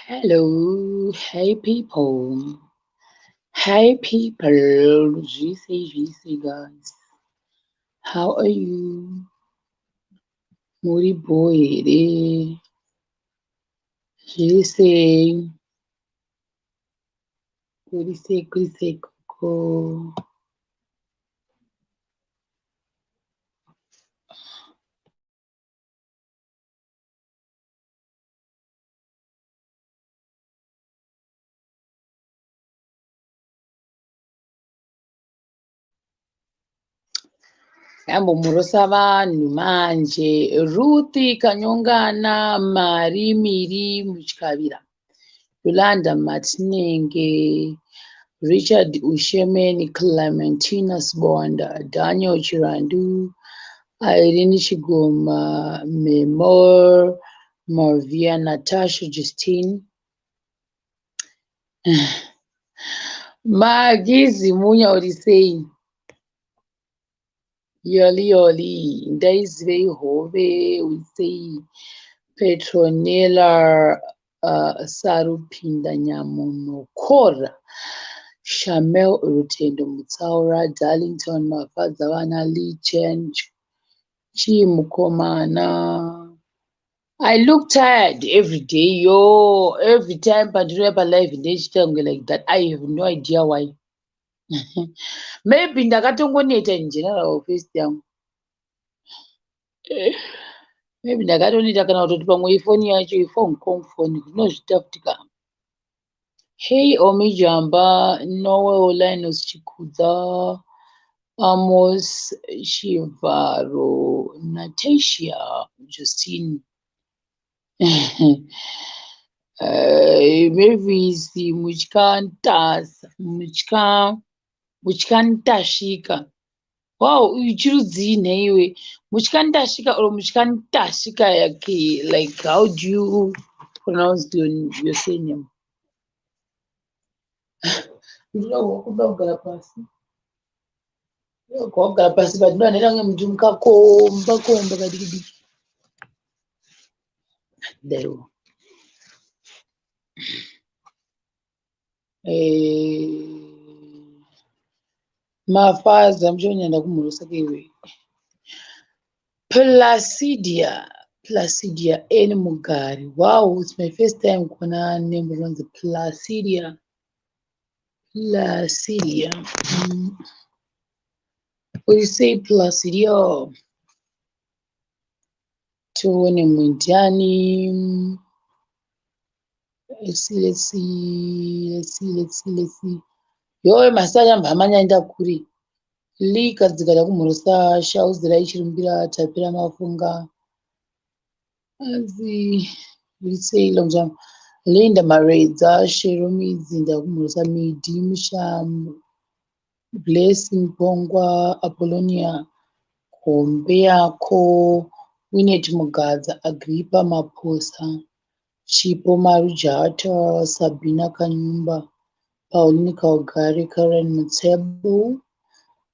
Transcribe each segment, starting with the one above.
Hello, hey people. Hey people, GC guys. How are you? Muri boyere, GC, kurise koko. Yambo murosa vanhu manje. Ruthi Kanyongana, Mari Miri Muchikavira. Yolanda Matinenge, Richard Ushemeni, Clementina Sibonda, Daniel Chirandu, Irene Chiguma, Memor, Marvia, Natasha, Justine, Magizi Munya Orisei, Yoli, Daisy Hove, Urisei, Petronella, Sarupinda Nyamuno, Kora, Shamel Urutendo Mutsaura, Darlington, Mafazavana, Lee Chen, Chimukomana. I look tired every day, yo. Every time Pandureba live in this time like that, I have no idea why. Maybe ndakatongoneta in general face yangu. Maybe ndakatoneta kana kutoti pamwe ifoni yacho ifone komfoni zvinozvitafutika. Hey Omijamba, Noel Linus Chikudza, Amos Shivaro, Natasha, Justine. Mavisi mutyantashika. Wow, uchirudzii nhaiwe mutyantashika or mutyantashika yake, like how do you pronounce your surname? Ndinoda kugara pasi, kwakugara pasi but ndinoda kunge muti mukakomba kadiki diki daiwo. Mafaza muchonyanda kumhurusa keiwe. Placidia N Mugari. Wow, it's my first time kuona name runzi Placidia. What you say Placidia? Tuone Mwindiani. Let's see. Yo masaya mbamanya enda kuri. Likadzikada kumhurusa shauzira ichirumbira tapira mafunga. Say long time. Linda Maredza, Shero Midzinda kumhurusa Midi Mushamu, Blessing Pongwa, Apollonia, Kombe yako, Winnet Mugadza, Agrippa Maposa, Chipo Marujata, Sabina Kanyumba, Pauline Kaugari, Karen Mutsebo,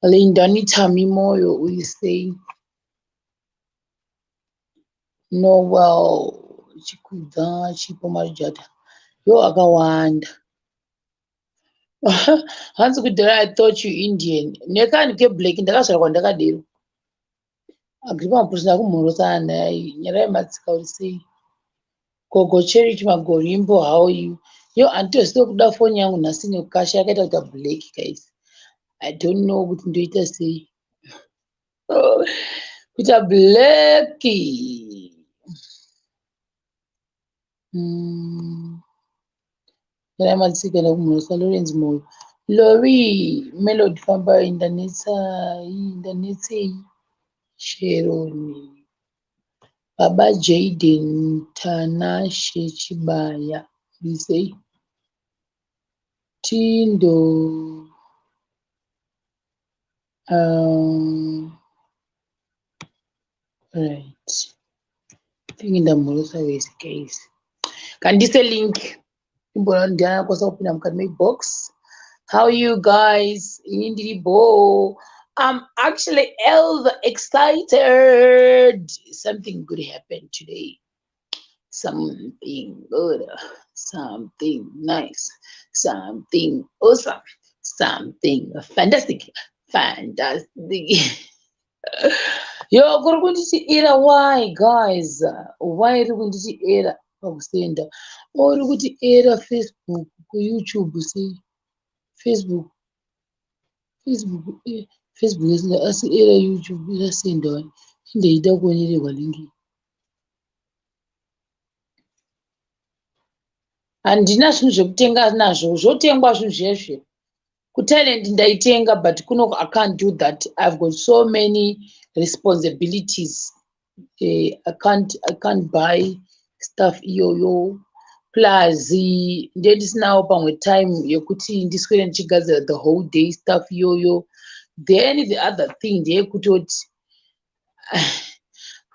Linda Nitamimoyo, we say Noel Chikudza, Chipo Marujata. Yo akawanda. Hansi kudhara I thought you Indian. Nekani ke black ndakazvara kwandakadero. Agrippa Maposa kumhurusa naye nyara yematsika urisei. Gogo Cherry Magorimbo, how are you? Yo anditoziva kuda foni yangu nhasi nekukasha yakaita kuita black guys. I don't know kuti ndoita sei. Kuita black. Nyara yematsika ndakumhurusa Lawrence Moyo. Lori Melody famba indanetsei. Shero Baba Jaden Tanashe Chibaya, we say Tindo right. Pinda murusa wese guys. Kandise link. Ndiana kosa kupinda mukati mebox. How are you guys? Indiribo. I'm actually excited. Something good happened today. something good, something nice, something awesome, something fantastic, fantastic. Yo, kuri kunditi era why guys? Why iri kunditi era pakusenda? Uri kuti era Facebook kuYouTube sei? Facebook Facebook Facebook yasinda asi era YouTube irasenda wani? Indeida kuonererwa lingi. Handina zvinhu zvekutenga nazvo, zvotengwa zvinhu zveshe. Kutalent ndaitenga but kuno I can't do that. I've got so many responsibilities. I can't buy stuff iyoyo. Plus ndisinawo pamwe time yekuti ndiswere ndichigadzira the whole day stuff iyoyo. Then the other thing ndeyekutoti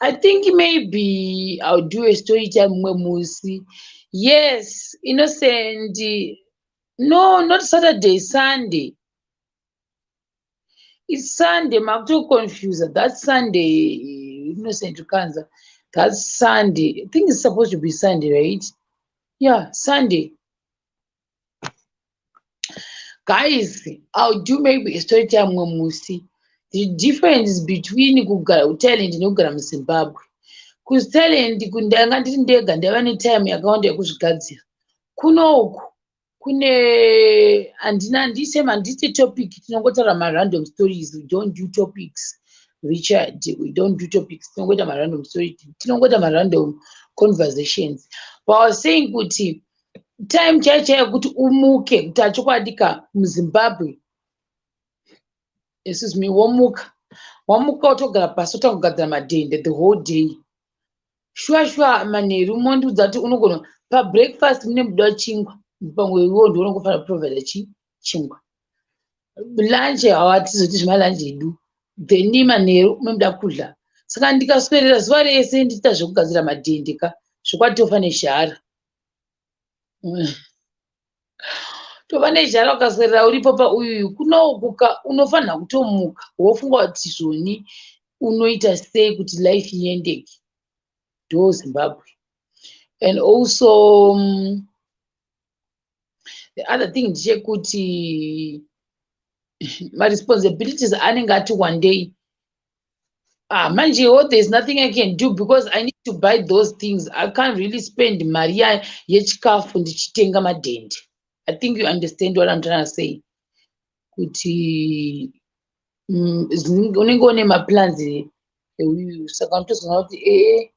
I think maybe I'll do a story time mumwe musi. Yes, Innocent. No, not Saturday, Sunday. It's Sunday, makuto confused. That's Sunday, Innocent Kanza. That's Sunday. I think it's supposed to be Sunday, right? Yeah, Sunday. Guys, I'll do maybe a story time when we see the difference between kugara talent nekugara muZimbabwe. Because talent kundanga ndiri ndega ndava netime yakawanda yekuzvigadzira. Kunoku kune handiti topic tinongotaura marandom stories. We don't do topics, Richard. We don't do topics. Tinongoita marandom stories. Tinongoita marandom conversations. But I was saying kuti time chaicho yekuti umuke kuti achokwadika muZimbabwe. Excuse me, wamuka wotogara pasi wotanga kugadzira madhende the whole day. Shua manheru mondiudza kuti unogona pabreakfast mune muda chingwa pamwe iwo ndio unongofana kuprovide chingwa. Lunch hawatizoti zvemalunch edu then manheru munoda kudla. Saka ndikaswedera zuva rese ndiita zvekugadzira madhende ka zvokwati tofa nezhara. Tova nezhara ukaswedera uripo pauyu kunoukuka unofanira kutomuka wofunga kuti zvoni unoita sei kuti life iendeke. Do Zimbabwe. And also the other thing ndechekuti my responsibilities anenge ati one day manjewo there's nothing I can do because I need to buy those things. I can't really spend mari yechikafu ndichitenga madhende. I think you understand what I'm trying to say. Kuti unenge une maplans saka unotoziva kuti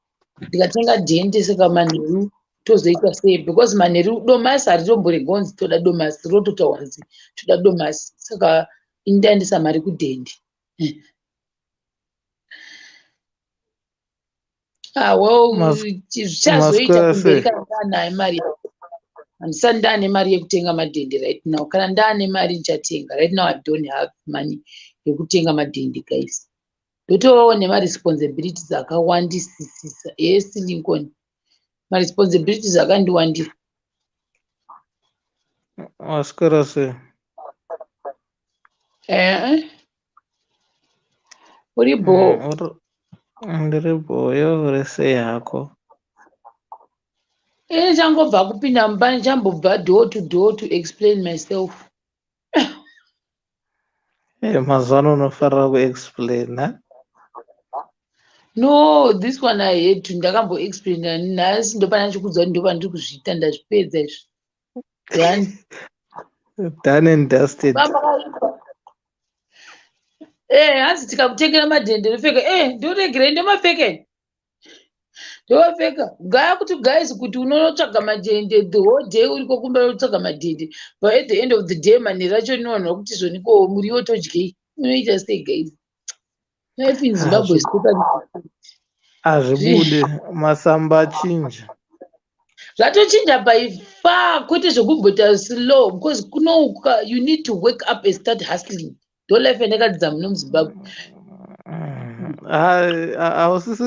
ndikatenga dhende saka manheru tozoita sei because manheru domasi haritomboregonzi toda domasi rototawanzi toda domasi saka indaendesa mari kudhende. Well, zvichazoita kumberi kana ndaanayo mari. Handisati ndaane mari yekutenga madhende right now. Kana ndaane mari ndichatenga. Right now I don't have money yekutenga madhende guys. Ndotovawo nemaresponsibilities akawandisisisa. Yes, Lincoln. Maresponsibilities akandiwandira. Waswera sei? Uribo? Ndiribo, uri sei hako? Changobva kupinda mubani chambobva door to door to explain myself. Mazuva ano unofarira kuexplaina. No, this one I had to ndakamboexplaina nhasi ndopana chikudza kuti ndopa ndiri kuzviita ndazvipedza izvi. Done and dusted. Hanzi tikakutengera madhende nopfeka ndoregerei ndomapfeka ndovapfeka gaya kuti guys kuti unonotsvaga madhende the whole day uriko kumba unotsvaga madhende but at the end of the day manheru acho inowanwa kuti zvoniko muriwo todyei unoita sei guys. Life in Zimbabwe is totally hazvibude masamba achinja. Zvatochinja by far kwete zvekumbota slow because kunouka you need to wake up and start hustling. Ndo life yandakadzidza muno muZimbabwe. Hausisi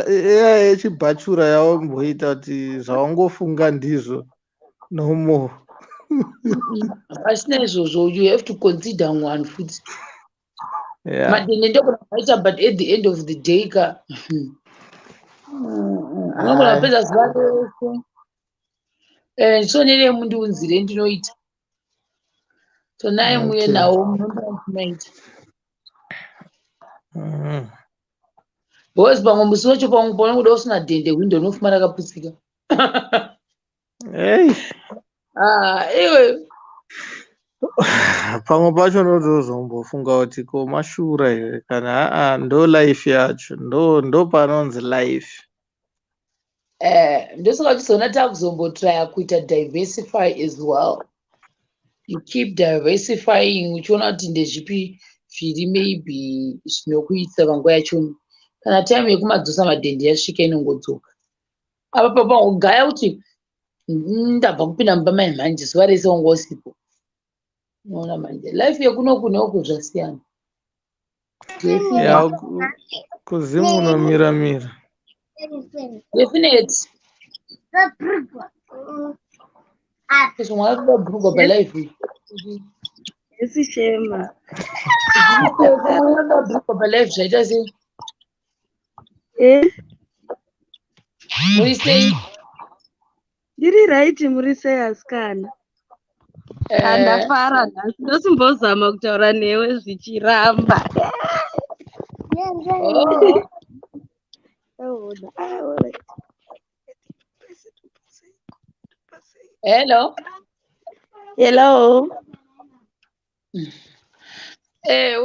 eya yechibhachura yawamboita kuti zvawangofunga ndizvo no more. Pasina izvozvo you have to consider one foot. Madhende ndokona kuita but at the end of the day ka Unogona Hai, kupedza zuva rese. Ndichionere mundiunzire ndinoita. Tonai muye okay. nawo munoita. Because pamwe musi wacho paunge kuda usina dhende hwindo unofuma rakaputsika. Hey, Iwe pamwe pacho ndotozombofunga kuti ko mashura here kana ndo life yacho ndo panonzi life. ndosaka uchizoona taakuzombotraya kuita diversify as well. You keep diversifying uchiona kuti ndezvipi zviri maybe zvinokuitsa panguva yachoni. Kana time yekumadzosa madhende yasvika inongodzoka. Apa pagaya kuti ndabva kupinda mumba mai mhanje zuva rese wanga usipo. Unoona manje life yekunoku neoku zvasiyana. Ya kuzimu unomira. Definite. Because mwana kuda bhurugwa palife. Esi Shema. Mwana kuda bhurugwa palife zvaita sei? Muri sei? Ndiri right muri sei asikana? Handafara nhasi ndosimbozama kutaura newe zvichiramba. Hello. Hello.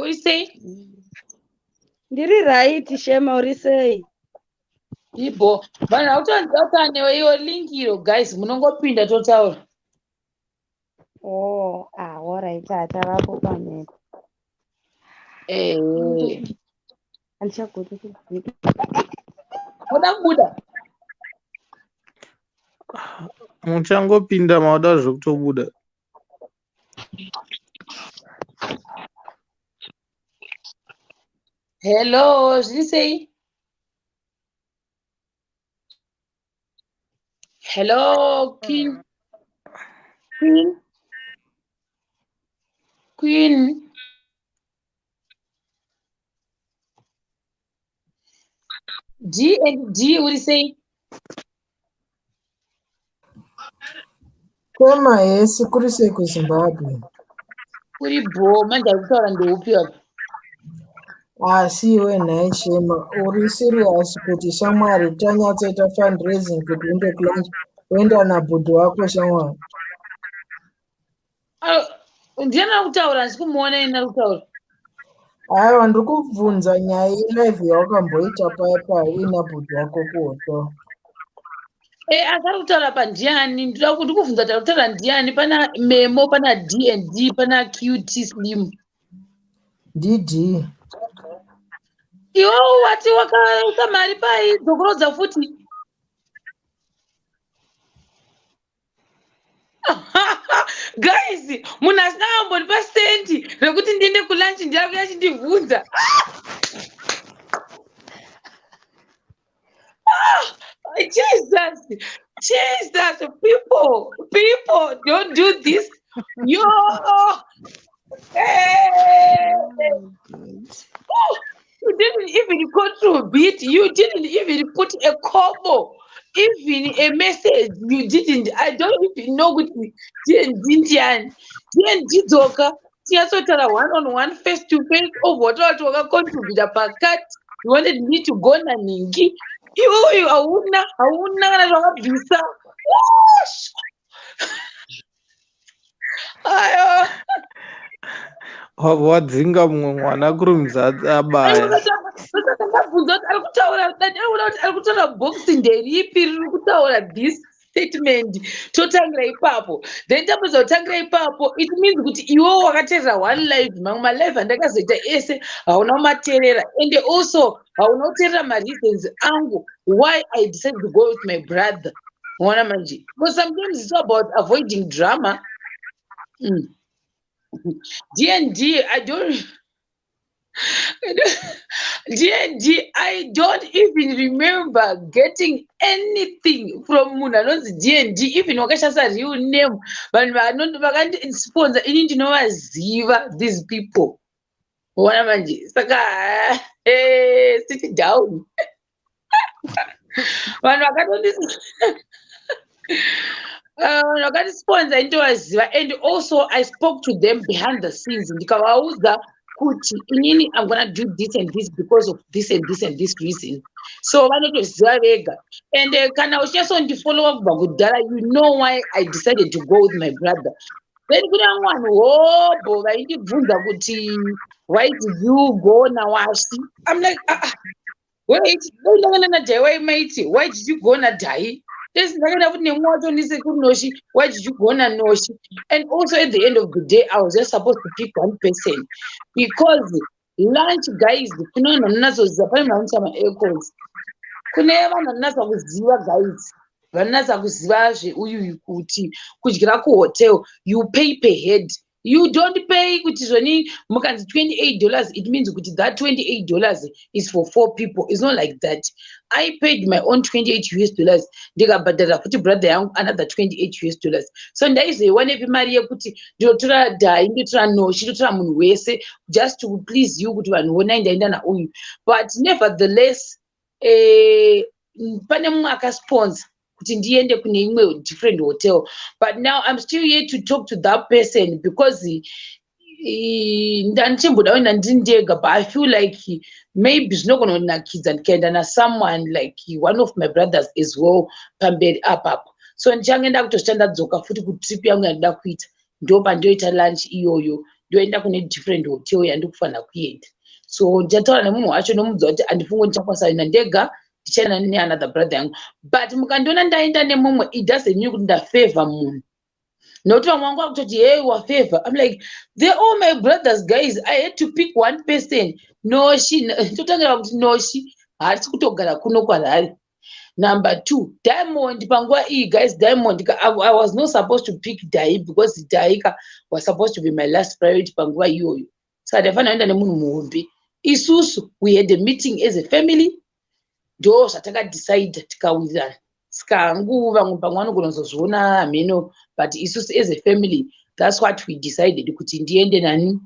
Uri sei? Ndiri right Shema uri sei? Ibo, vanhu vakutanzwa newe iyo link iro guys munongopinda totaura. Alright, atavapo pamene. Andichagoti kudzika. Muda kubuda? Muchangopinda mauda zvokutobuda. Hello, zviri sei? Hello, Queen. D and D, uri sei? Shema yesi kuri sei kuZimbabwe? Uri bho, manje arikutaura ndeupi apa? Asi iwe nhai Shema, uri serious kuti shamwari tanyatsoita fundraising kuti uenda nabhudhu wako shamwari? Ndiani arikutaura? Ndisi kumuona ina arikutaura. Aiwa, ndiri kubvunza nyaya yelive yawakamboita paya uina bhudhu wako kuhoto. Asi arikutaura pandiani? Ndiri kubvunza kuti arikutaura ndiani? Pana Memo, pana D and D, pana QT Slim. Ndidi. Iwewe wati wakaisa mari pai dzokurodza futi. Guys, munhu asina ambondipa sendi rekuti ndiende kulanchi ndiyakuya achindibvunza. Jesus, people, don't do this. Yo, you didn't even contribute. You didn't even put a kobo, even a message. You didn't. I don't even know what DND Doka. Tiasotara one-on-one, face-to-face of what contribute pakat. You wanted me to go na ningi. You hauna kana zvakabvisa. Ayo. Wadzinga mumwe mwana kurumidza abaya. Ndabvunza kuti arikutaura boxi nderipi riri kutaura this statement totangira ipapo, then tapedza kutangira ipapo it means kuti iwewo wakateerera one life, mamwe malife andakazoita ese hauna kumateerera, and also hauna kuteerera mareasons angu why I decided to go with my brother. Mwana manje, because sometimes it's about avoiding drama. D&D, I don't even remember getting anything from munhu anonzi D&D, even wakashasa real name. Vanhu vakandisponsor ini ndinovaziva these people. Wana manje, saka sit down. vanhu vakatisponsor ndinovaziva, and also I spoke to them behind the scenes ndikavaudza kuti inini I'm gonna do this and this because of this and this and this reason. So vanotoziva vega, and kana uchinyasondifollowa kubva kudhara, you know why I decided to go with my brother. Then kune vamwe vanhu hobho vaindibvunza kuti why did you go nawashi? I'm like, wait, why did you go na Dai? Why did you go na Noshi? And also at the end of the day, I was just supposed to pick one person because lunch, guys, guys. Vanasa kuziva zveuyuyu kuti kudyira kuhotel you pay per head. You don't pay kuti zvoni mukanzi $28, it means kuti that $28 is for 4 people. It's not like that. I paid my own $28 ndikabhadhara kuti brother yangu another $28. So ndaizoiwanepi mari yekuti ndotora Dai, ndotora Noshi, ndotora munhu wese just to please you kuti vanhu vonai ndaenda nauyu. But nevertheless pane mumwe akasponsor kuti ndiende kune imwe different hotel, but now I'm still here to talk to that person because ndandichimbodaona ndindega, but I feel like maybe zvinogononakidza ndikaenda na someone like one of my brothers as well pamberi apapo. So ndichange ndakutosta ndadzoka futi kutrip yangu yandida kuita, ndo pandoita lunch iyoyo ndoenda kune different hotel yandikufanira kuenda. So ndichataura nemunhu wacho nomudza kuti andifungo ndichakwasaina ndega ndichaenda neanother brother yangu, but mukandiona ndaenda nemumwe it doesn't mean kuti ndafavor munhu. Nokuti vamwe vangu vakutoti hey wafavor, I'm like they're all my brothers guys. I had to pick one person. Noshi totangira kuti Noshi haasi kutogara kuno kwarari. Number 2, Diamond panguva iyi guys, Diamond I was not supposed to pick Dai because Dai was supposed to be my last priority panguva iyoyo. So ndafanira kuenda nemunhu muhombe. Isusu we had a meeting as a family, ndo zvatakadecide tikawirirana. Saka hangu vamwe pamwe vanogona kuzozviona hameno, but isusu as a family that's what we decided kuti ndiende nani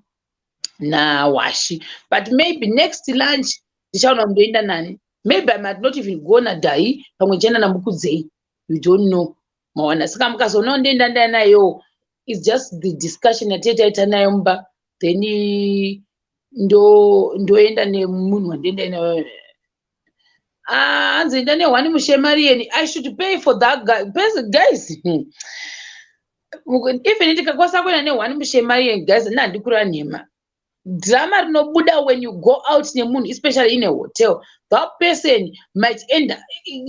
naWashi. But maybe next lunch ndichaona kundoenda nani. Maybe I might not even go na Dai, pamwe ndichaenda naMukudzei. You don't know. Maona saka mukazoona ndoenda nayo, it's just the discussion yatataita nayo mba, then ndoenda nemunhu wandoenda nayo. Hanzi ndane one mushemarieni, I should pay for that guy. Guys, even ndikakwasa kuenda ne1 mushemarieni guys, ndandikura nhema. Drama rinobuda when you go out nemunhu, especially in a hotel. That person might end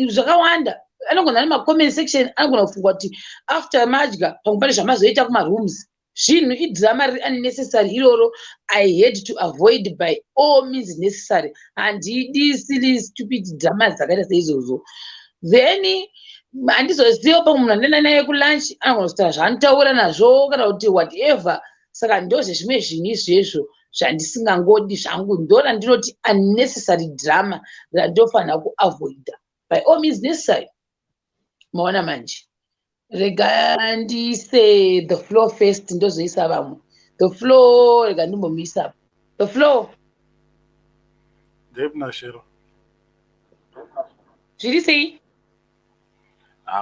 zvakawanda. Anogona nema-comment section anogona kufunga kuti after madya pamwe pane zvamazoita kuma-rooms. Zvinhu idrama riri unnecessary iroro. I had to avoid by all means necessary. Handidi silly stupid dramas dzakaita seizvozvo. Then handizoziva pamwe munhu andoenda naye kulunch anogona kutaura zvaanotaura nazvo kana kuti whatever. Saka ndozvezvimwe zvinhu izvezvo zvandisingangodi zvangu, ndora ndinoti unnecessary drama randofanira kuavoida by all means necessary. Maona manje, rega ndise the floor first ndozoisa vamwe. The floor rega ndimbomisa the floor. Debna Shero. Zviri sei?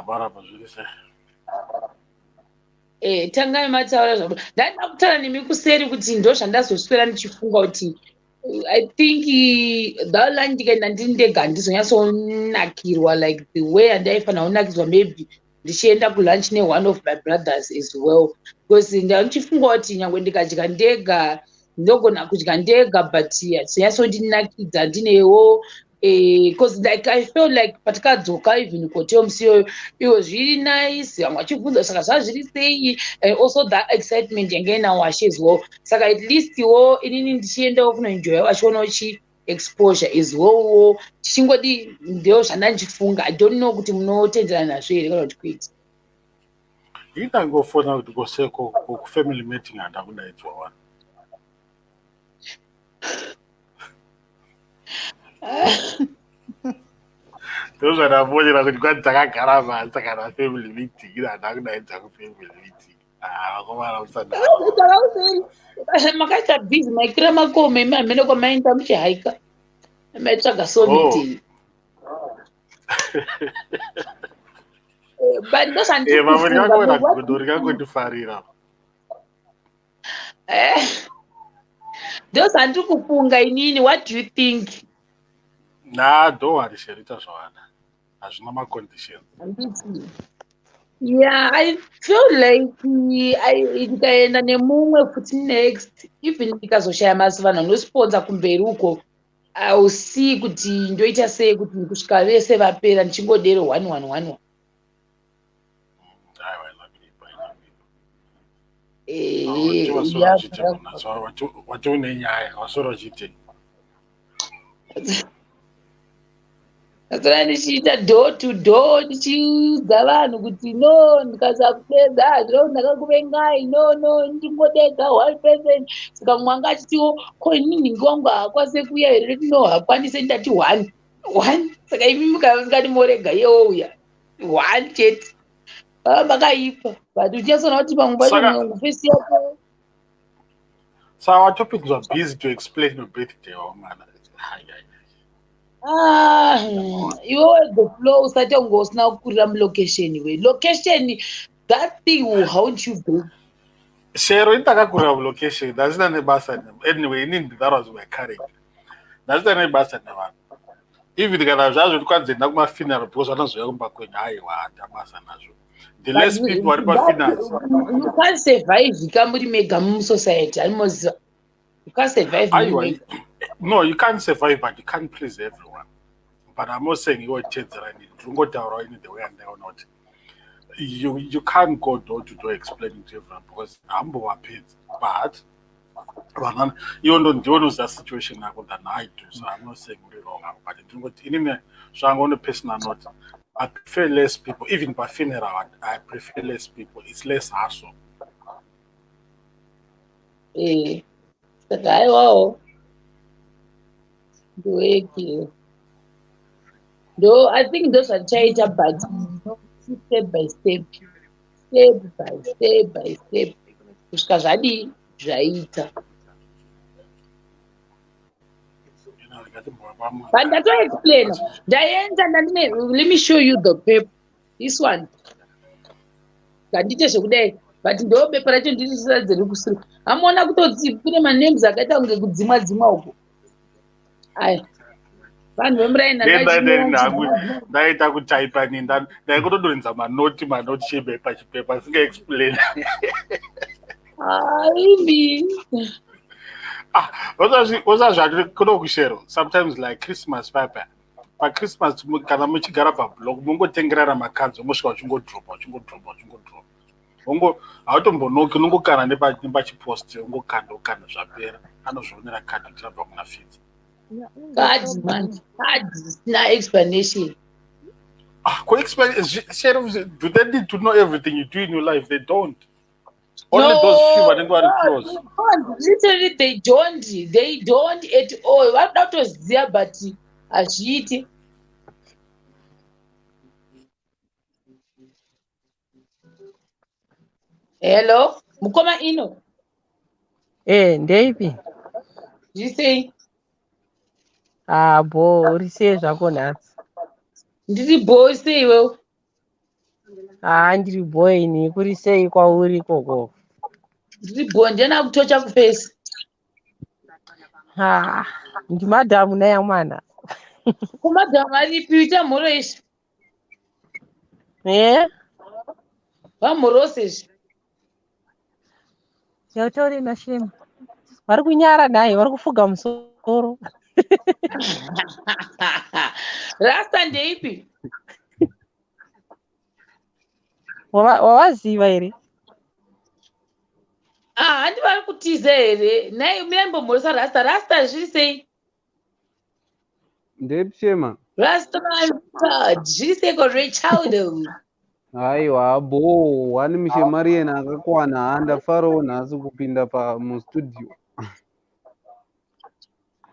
Baraba zviri sei. Tangai mataura zvabo. Ndanda kutaura nemi kuseri kuti ndo zvandazoswera ndichifunga kuti I think that lunch ndikaenda ndindega ndizonyatsonakirwa like the way andaifanira kunakidzwa maybe ndichienda kulunch one of my brothers as well, because ndichifunga kuti nyangwe ndikadya ndega ndogona kudya ndega but hazonyatsondinakidza ndinewo because like I felt like patakadzoka even hotel musiyo it was really nice. Vamwe vachibvunza saka zvazviri sei, and also that excitement yange naWashi as well. Saka at least wo inini ndichiendawo kunoenjoya vachiona uchi exposure as well. Tichingodi ndio zvandandichifunga. I don't know kuti munotenderana nazvo here kana kuti kwete. Ndangofona kuti koseko ku family meeting handakudaidzwa wani. Those are the boys that got Takakara, Takara family meeting. You know, family meeting. Come on, Makaita busy, my grandma called me, my menoko mind, I'm shaika. I met a so meeting. But those are Vamwe ndakaona godoro rikangotifarira. those are kufunga inini. What do you think? Nah, don't worry, Sherita Zwana. Hazvina ma-conditions. Yeah, I feel like ndikaenda nemumwe futi next, even ndikazoshaya masi vanhu vanosponza kumberi uko, ausii kuti ndoita sei kuti kusvika vese vapera ndichingodero 1111. Watiune nyaya wasora uchitei? Ndasora ndichiita door to door ndichiudza vanhu kuti no, ndikasakupedza zviro ndakakuvengai, no ndingodega 1%. Saka mwanga achitiwo ko inini wangu haakwanise kuuya here, no haakwanise, ndati 1. Saka imi mukati morega yeuya 1 chete. Makaipa, but uchiasona kuti pamwe pacho fesi yako. So our topics were busy to explain your birthday, man. You always the flow usati ungosina kukurira mulocation we. Location, that thing will haunt you back. Shero intakakurira mulocation. That's not a basa. Anyway, that was my character. That's not a basa never. If you can have just because the Nagma funeral because I'm not going to the less people are about funerals. You can't survive. You can't make a society. Almost you can't survive. No, you can't survive, but you can't please everyone. But I'm not saying you are changed the way and they are not. You can't go door to door explaining to everyone because I'm paid. But even though you know that situation I do, so I'm not saying we're wrong. But so I'm going to person or not. I prefer less people, even by funeral. I prefer less people. It's less hassle. The guy, wow. Though I think those are change up, but step by step. Kusvika zvadi zvaita. But that's why I explain. Diane, let me show you the paper. This one. But ndo paper racho ndiri kusiri. Amona kutoti kune manames akaita kunge kudzima uko. Ai. Vanhu vemuraina ndaita kutaipa ndaikutodorinza manoti chipepa singaexplain. What's Shero? Sometimes like Christmas paper. But Christmas kana muchigara pablog mungotengerera makanzi mosvika uchingodropa. Hautombonoki unongokana nepachipost ungokanda zvapera. Anozvionera kadi tirabva kuna feeds. Cards, man. Cards, no explanation. Do they need to know everything you do in your life? They don't. Only those few are going close. Literally, they don't. They don't at all. What that was there, but ashiti. Hello, Mukoma ino. Ndeipi? You say? Bo urisei zvako nhasi. Ndiri boy seiwe. Ndiri boy ni kurisei kwauri koko. Ndiri boy ndina kutocha kuface. Ndimadhamu naye mwana. Kumadhamu alipiita moroishi. Vamorosesi. Yautauri nashema. Vari kunyara naye, vari kufuga musoro. Rasta ndeipi? Wawaziva here? Handi vari kutiza here. Naye muyambomhorosa rasta zviri sei? Ndeipi shema? Rasta man, zviri sei koRachel? Aiwa bo wani mishemari yena akakwana handafarawo nhasi kupinda mustudio.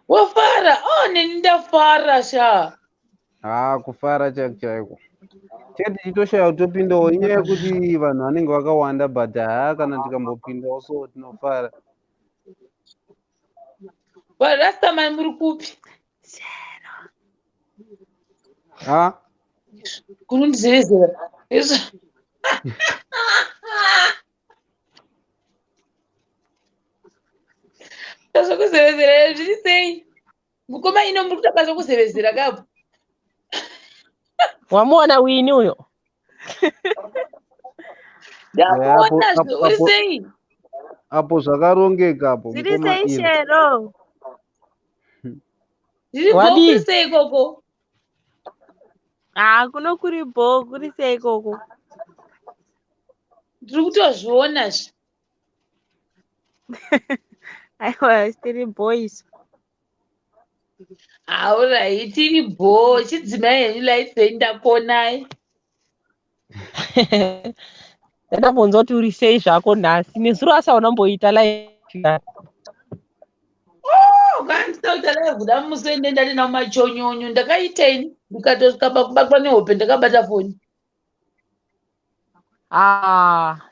Wafara? Neni ndafara sha. Kufara chaiko. Chete chitoshaya kutopindawo inyaya yekuti vanhu vanenge vakawanda but kana tikambopindawo so tinofara. Rasta man muri kupi? Shero. Kunondizevezera. Tazokuzevezera zviri sei? Mukoma ino muri kutanga zokuzevezera kapo. Wamuona Wini huyo? Ndamuona uri sei? Apo zvakarongeka apo Zviri mukoma sei ino. Shero? Zviri Wadi? kuri sei koko? Kuno kuri bho, kuri sei koko? Ndiri kutozviona zve. Aiwa, tiri boys. Alright, tiri bho, chidzimai henyu laitsei ndakonai. Ndakabvunza kuti uri sei zvako nhasi. Nezuro asaona mboita live. Ukanditauta laivhuda musende ndati namachonyonyo ndakaitei ndikatosvika pakubatwa nehope ndakabata foni.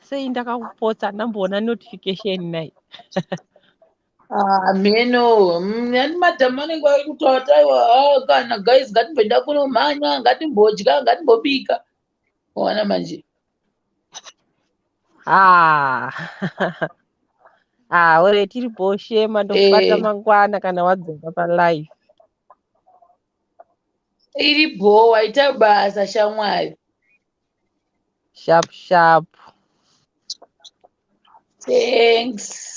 Sei ndakakupotsa ndamboona notification nai. Mheno, ani madhamu anenge ari kutaura taiwa kana guys ngatimboenda kunomhanya, ngatimbodya, ngatimbobika. Waona manje. Ore tiri boshema ndokubata mangwana kana wadzoka palive. Iri bho waita basa shamwari. Sharp sharp. Thanks.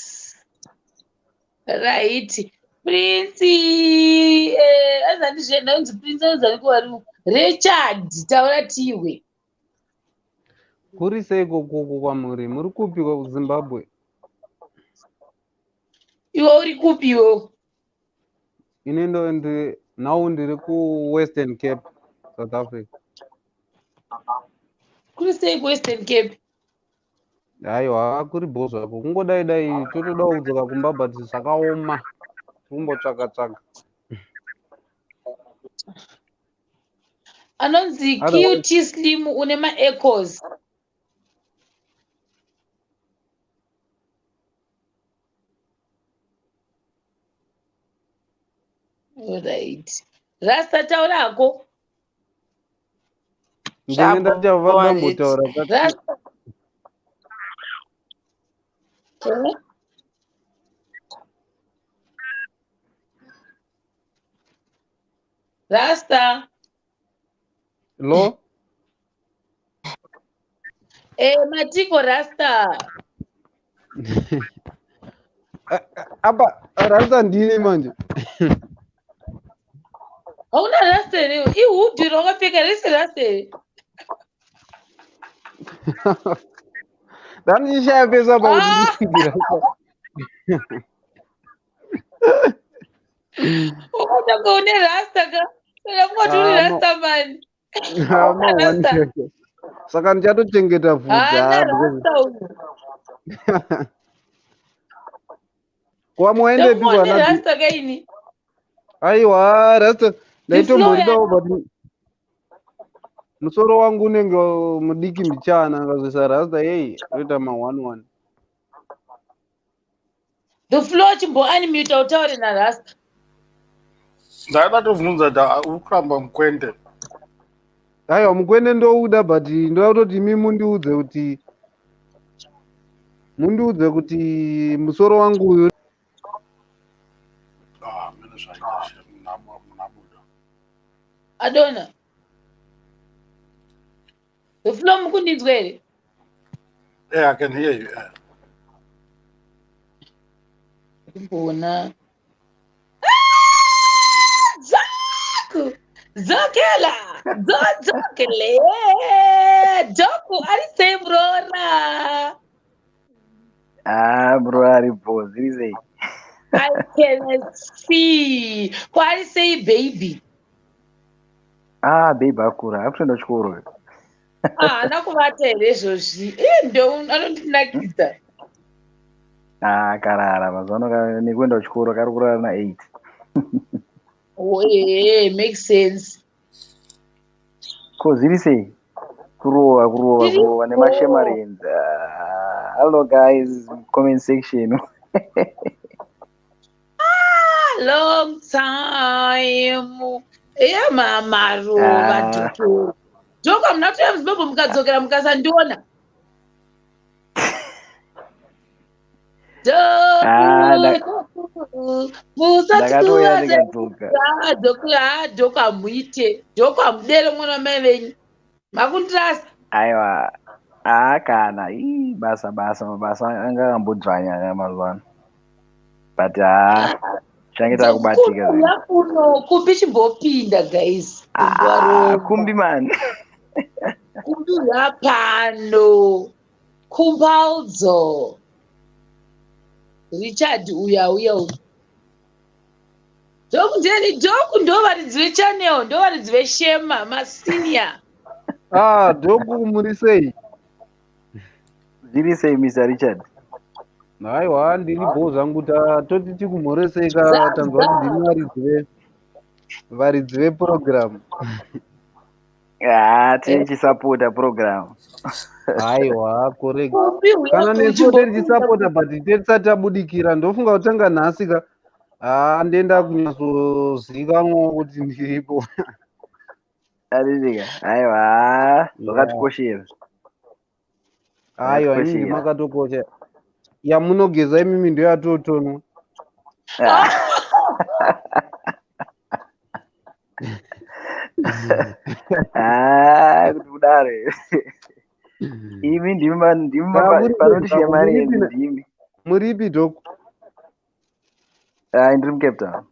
Right. Prince, azandizvenda unzi Prince anozani kuwari Richard, taura tiwe. Kuri sei koko kwamuri? Muri kupi kuZimbabwe? Iwe uri kupiwo? Ine now ndiri kuWestern Cape, South Africa. Kuri sei kuWestern Cape? Aiwa, kuri bho zvako. Kungodai totoda kudzoka kumba but zvakaoma. Kumbotsvaka. Anonzi QT Slim une ma-echoes. Alright. Rasta taurako. Ndenge ndachavada mbotaura kati. Rasta. Rasta. Lo? Matiko Rasta. Apa Rasta ndini manje. Hauna Rasta ere. Ihudi rakapfeka rese Rasta ere. Ndandishaya pesa pakuti Rasta. Ukatanga une Rasta ka. Ukati uri Rasta man. Rasta. Saka ndichatochengeta vhudza. Rasta uyu. Kwa muende piko ana Rasta kaini. Aiwa Rasta ndaitomboidawo but musoro wangu unenge mudiki mbichana ngazvisa Rasta toita ma11. The floor chimbo unmute utaure na Rasta. Ndaida tovhunza da ukuramba mukwende. Aiwa mukwende ndouda but ndoda kutoti imi mundiudze kuti musoro wangu uyu Mene zvaita munabuda. Adona. The floor mukundinzwa ere? I can hear you. Mbona. Zaku! Zokela! Zokele! Joku ari sembrora. Bro, ari boss. What is it? I can see. What is say baby? Baby akura. Akufunda chikoro. Nakuvatera izvozvi. Ndo anondinakidza. Karara. Mazuva nekuenda kuchikoro kari kurara na 8. Makes sense. Ko zviri sei? Kurowa nemashemarenzi. Hello guys, comment section. Long time. Mama Rova. Joka mna kutoya muZimbabwe mukadzokera mukasandiona. Musati ndakatoya ndikadzoka. Joka muite. Joka mudere mwana mai venyu. Makundirasa. Aiwa. Kana mabasa anga ambodzvanya mazuva ano. But changeta kubatika zvinhu. Kuno kumbi chimbopinda guys. Kumbi man. Kumbi yapano. Kumbaudzo. Richard uya. Joku ndo varidzi vechannel, ndo varidzi veshema, masenior. Joku muri sei? Zviri sei Mr. Richard? Aiwa ndiri bho zvangu toti tikumhoreseka tanzwa kuti ndini varidzi veprogram. Tichisapota program. Aiwa correct. Kana nesu tichisapota but tisati tabudikira ndofunga kutanga nhasi ka ndenda kunyazozikanwa kuti ndiripo. Adidika. Aiwa zvakatikoshera. Aiwa inini makatokosha. Yamunogeza imimi ndo yatotonwa. Kuti kudare. Imi ndimi panotishaya mari ndimi. Muripi Joku? Ndiri muCape Town.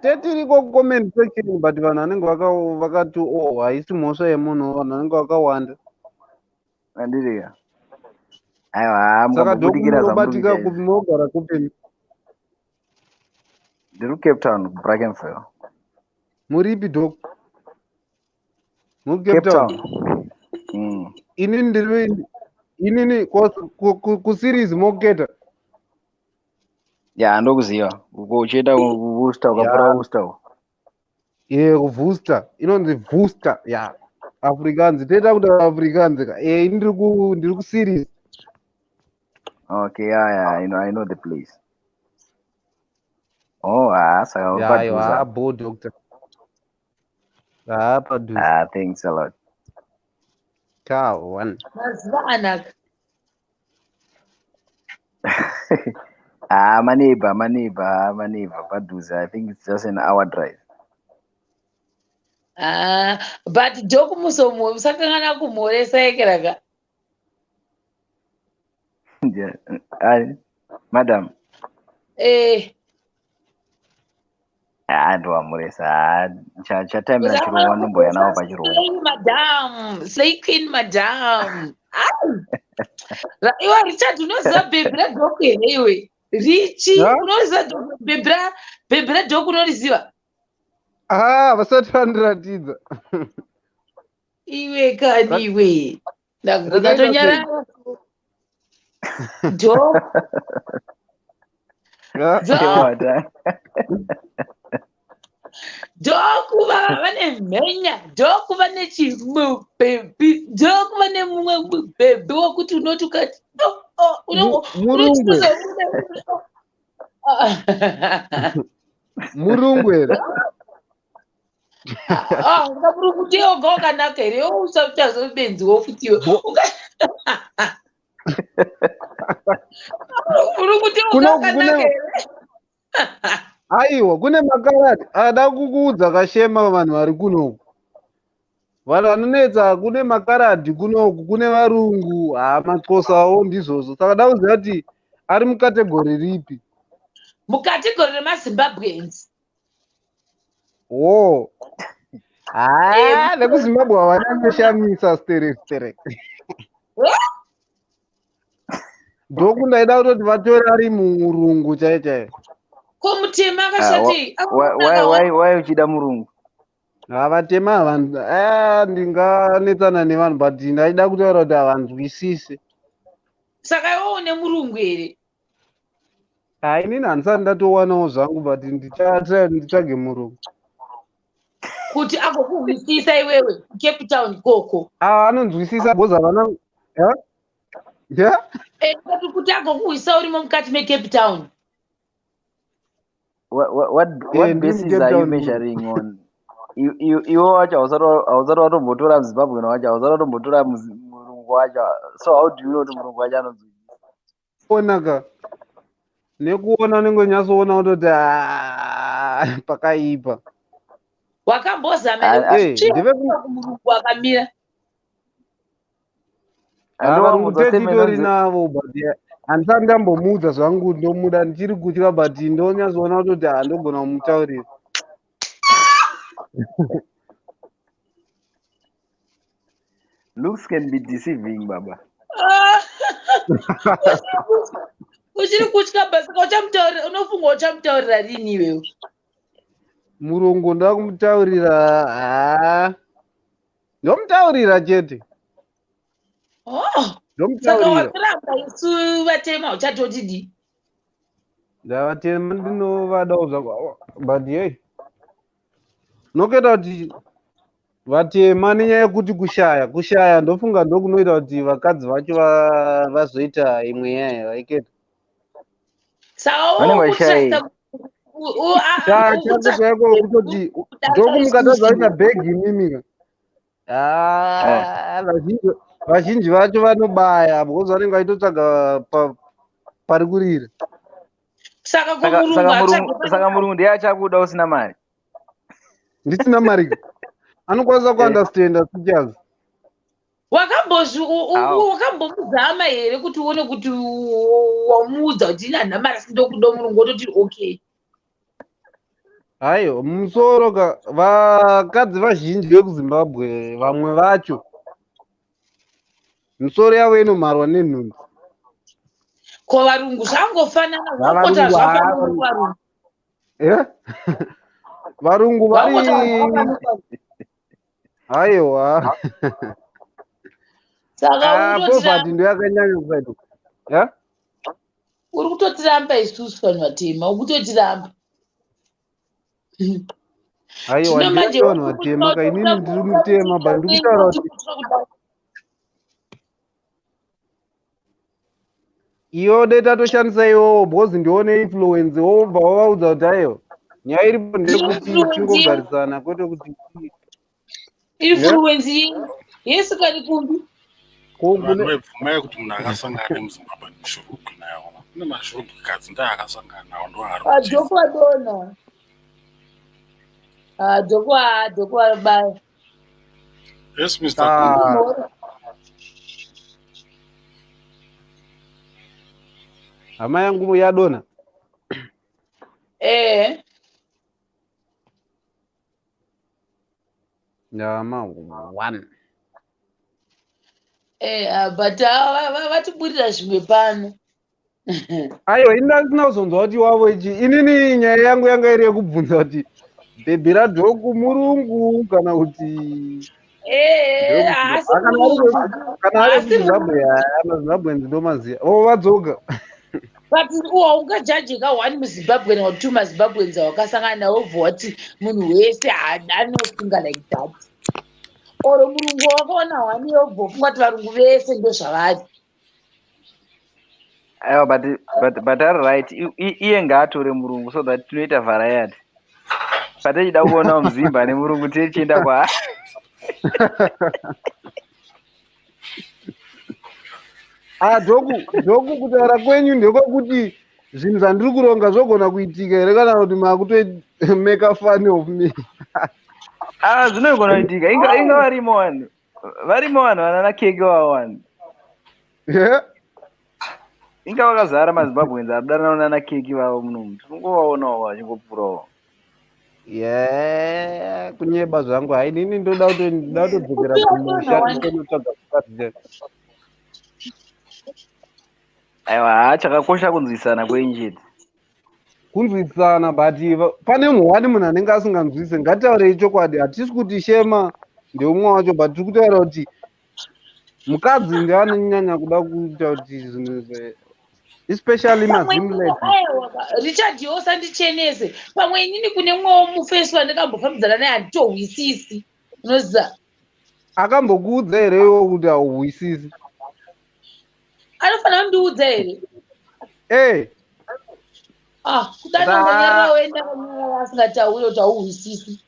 Tetiriko comment section but vanhu vanenge vakati haisi mhosva yemunhu, vanhu vanenge vakawanda. Andidika. Aiwa saka dokunobatika kupi mogara kupeni? Ndiri Cape Town, Brackenfell. Muripi Doku? Muri Cape Town. Inini kuseries moketa. Ya ndokuziva. Uchienda kuVooster ukapfuura Worcester. kuVooster. Inonzi Vooster. Ya. Afrikaans. Toita kuti Afrikaans. Ndiri kuseries. Okay, yeah, I know the place. Saka board doctor. Thanks a lot. Ciao, one. My neighbor, Paduza. I think it's just an hour drive. But Joku musomo sakangana kumhoresa ekeraga. Madam. Ndoamuresa chatamira chirowa nomboya nawo pachirowa. Madam, slay queen madam. Iwe Richard unoziva bhebhi radhoku here iwe. Richi unoziva bhebhi radhoku unoriziva? Vasati vandiratidza. Iwe kani iwe. Ndakatonyarara. Joku vane mhenya, Joku vane chimubhebhi, Joku vane mumwe mubhebhi wokuti unoti ukati murungu here. Murungu ndiye oga wakanaka here, uchazobenziwo futiwo. Murungu ndiye oga wakanaka here. Aiwa, kune makarati ada kukuudza kashema vanhu vari kunoku. Vanhu vanonetsa kune makarati kunoku, kune varungu, maxhosawo ndizvozvo. Saka da kuziva kuti ari mukategori ripi? Mukategori remaZimbabweans. NekuZimbabwe havana noshamisa stere. Ndoku ndaida kutoti vatore ari murungu chaiye. Komutema akashati. Why uchida murungu? Vatema vanhu ndinganetsana nevanhu but ndaida kutaura kuti havanzwisise. Saka iwo une murungu here? Inini handisati ndatowanawo zvangu but nditsvage murungu. Kuti agokuhwisisa iwewe Cape Town koko. Anonzwisisa because havana kuti agokuhwisa urimo mukati meCape Town. What basis are you measuring on? iwo wacho hausati watombotora muzimbabwe wacho hausati watombotora murungu wacho. So how do you know kuti murungu wacho anonzi onaka nekuona unenge nyatsoona kutoti pakaipa. Wakambozama ere ndive kumurungu wakamira. vari kutoti titori navo but handisati ndambomuudza zvangu ndomuda ndichiri kutya but ndonyatsoona kutoti handogona kumutaurira. looks can be deceiving baba. Uchiri kutya basi uchamutaurira, unofunga uchamutaurira rini iwewe? Murungu ndakumutaurira ndomutaurira chete. Saka wakuramba isu vatema uchatotidi. Ndavatema ndinovadawo zvakwa but hey noketa kuti vatema nenyaya yekuti kushaya ndofunga ndokunoita kuti vakadzi vacho vazoita imwe nyaya vaiketa. Chako chaiko kutoti ndokumukatadza vaita bhegi imimika. Vazhinji vacho vanobaya because vanenge vaitotsvaga pari kurira. Saka murungu ndiye achakuda usina mari. Ndisina mari anokwanisa kuandastenda sichazi. Wakambomuzama here kuti uone kuti wamuudza kuti ina nhama asi ndokuda murungu wototi okay. Haiwa mumusoro vakadzi vazhinji vekuzimbabwe vamwe vacho misoro yavo inomharwa nenhunzi. Ko varungu zvangofanana zvakota zvafanana. Varungu vari haiwa povhati ndo yakanyanya kusaito. Uri kutotiramba isusu vanhu vatema, uri kutotiramba. Haiwa ndiri vanhu vatema kainini ndiri mutema but ndiri kutaura kuti iwo dai tatoshandisa iwowo because ndione influence wobva wavaudza kuti aiwa nyaya iripo ndeyekuti tingogarisana kwete kuti influence yesikani kumbi vanhu vebvuma yekuti munhu akasangana nemuzimbabwe neshurugu nayo kune mashurugukadzi ndiye akasangana nawo ndo adoko adona adoko aribaya. Yes, Mr. hama yangu yadona. Nyama 1 but vatiburira zvimwe pano. Aiwa ini ndisina kuzonzwa kuti wavo ichi inini nyaya yangu yanga iri yekubvunza kuti bhebhi radhoku murungu kana kuti kana ari kuzimbabwe mazimbabwenzi ndomaziya vadzoka. But ungajajika 1 muzimbabwe or 2 mazimbabwenzi wakasangana nawo ubva wati munhu wese anofunga like that. Oro murungu wakaona 1 yobva ufunga kuti varungu vese ndo zvavari. Aiwa but ari right iye ngaatore murungu so that tinoita variety. Patechida kuona muzimba nemurungu tichienda kwa dhoku kutaura kwenyu ndekwekuti zvinhu zvandiri kuronga zvogona kuitika here kana kuti makuto make a fun of me. Zvinogona kuitika inga varimo vanhu vanana keke wavo vanhu inga vakazara mazimbabwenzi arikudanana nana keki vavo munomu tinongovaonawo vachingopfurawo. Kunyeba zvangu hainini ndoda kutodzokera kumusha ndinotsvaga kukati. Aiwa chakakosha kunzwisana kwenjeti. Kunzwisana but pane muwani munhu anenge asinganzwise ngataurei chokwadi hatisi kuti Shema ndeumwe wacho but tiri kutaura kuti mukadzi ndeanonyanya kuda kuita kuti zvinhu especially mazimlet. Richard usandichenese pamwe inini kune mwewo mufesi wandakambofambidzana naye handitohwisisi unoziva. Akambokuudza here iwo kuti hauhwisisi? Anofanira kundiudza here. Kudanongonyarira woenda kanyaya asingatauri kuti hauhwisisi.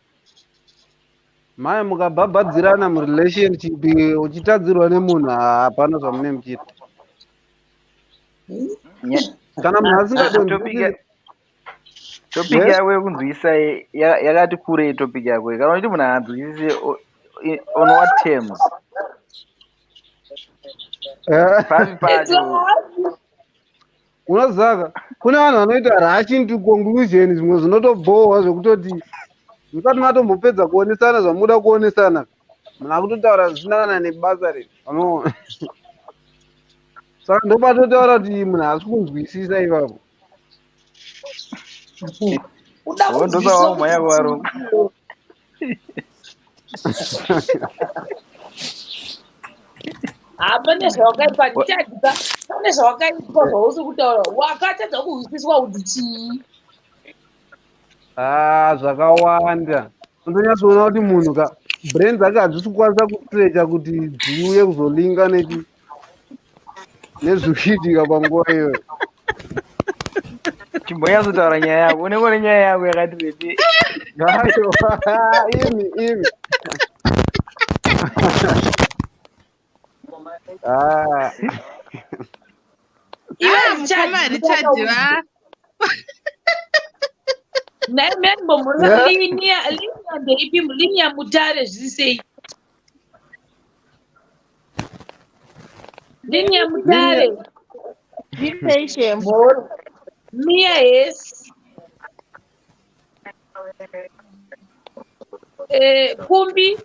Maya mukabhabhadzirana murelationship uchitadzirwa nemunhu hapana zvamune muchita. Kana munhu asingadonzwisisi topic yako yekunzwisisa yakati kurei topic yako kana kuti munhu anzwisise on what terms papi pacho unozaka kune vanhu vanoita rushing to conclusion zvimwe zvinotobhohwa zvekutoti musati matombopedza kuonesana zvamuda kuonesana munhu akutotaura zvisina kana nebasa rei anoona saka ndopatotaura kuti munhu asi kunzwisisa ipapo ndosawa mhaya kuvarungu pane zvawakaipa tadika pane zvawakaitwa zvausi kutaura wakatadza kuzwisiswa kuti chii zvakawanda unonyatsoona kuti munhu ka brain dzake hadzisi kukwanisa kustrecha kuti dziuye kuzolinga nezvikuitika panguva iyoyo chimbonyatsotaura nyaya yako unenge une nyaya yako yakati rebe imi richadiva naimembomurira linia ndeipi linia mutare zvisei linia mutare mia yes kumbi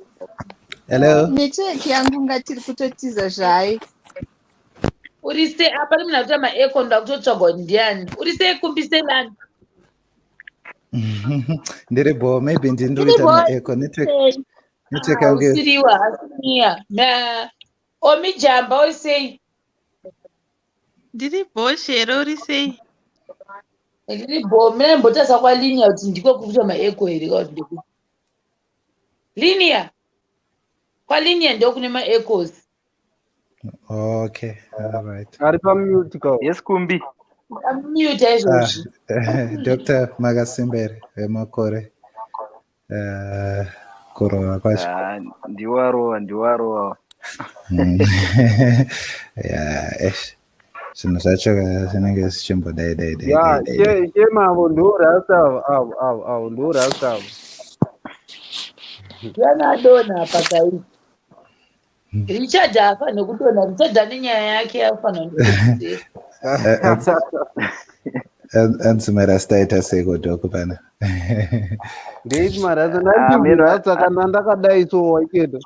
hello necheki yangu ngatiri kutotiza zvayo urise apa ri munhu akuita maeko ndakutotsvagwa ndiani urise kumbi selani ndiri bo maybe ndindoita maeko network yangu usiriwa hasinia omijamba urisei ndiri bo Shero urisei ndiri bo mina mbotasa kwalinia kuti ndiko kuita maeko here kauti linia kwalinia ndo kune maecos okay all right ari pamute ka yes kumbi mute izvozvi Dr. Magasimbere vemakore kurova kwacho ndiwarowa zvinhu zvacho zvinenge zvichimbodai chemavo ndourasavo ndourasavo yanadonha pakai Richard afanira kudonha Richard nenyaya yake afanira anzi marasta aita seko doko pana ndeiti marasta ndaitiurasa kana ndakadai so waiketo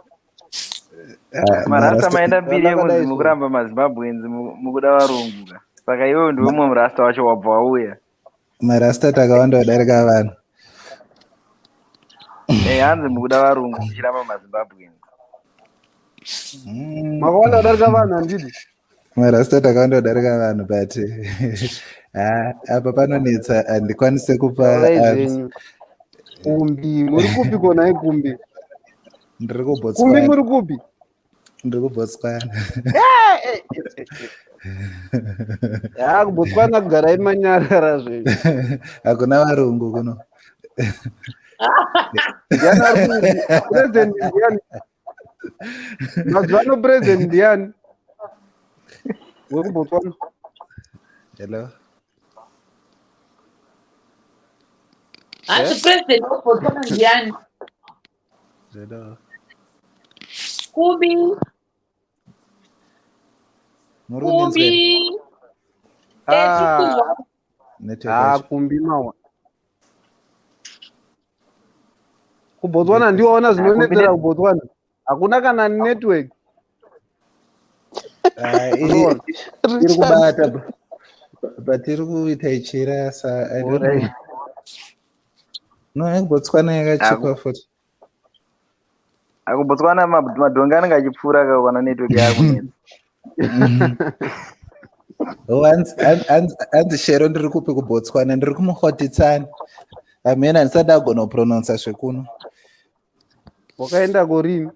marasta maenda mbiri ekunzi mukuramba mazimbabwenzi mukuda varungu saka iwewe ndiwe umwe murasta wacho wabva wauya marasta takawanda kudarika vanhu hanzi mukuda varungu muchiramba mazimbabwenzi makawanda kudarika vanhu handidi marasta takawanda kudarika vanhu but apa panonetsa handikwanise kupa kumbi muri kupi kona ikumbi ndiri kumbi kubotswana muri kupi ndiri kubotswana kubotswana kugarai manyarara zvenyu hakuna varungu kuno president ndiani mazuva ano president ndiani wekubotswana hello hanzi president wekubotswana ndiani hello kumbi muri kunenzweni kumbi mawa kubotswana ndiwaona zvinonetsera kubotswana hakuna kana network iri kubata but iri kuita ichira sa I don't know no kubotswana yakachipa futi akubotswana madhonga anenge achipfuura akawana network yakunetsa hanzi Shero ndiri kupi kubotswana ndiri kumuhotitsani amena handisati agona kupronounsa zvekuno wakaenda korini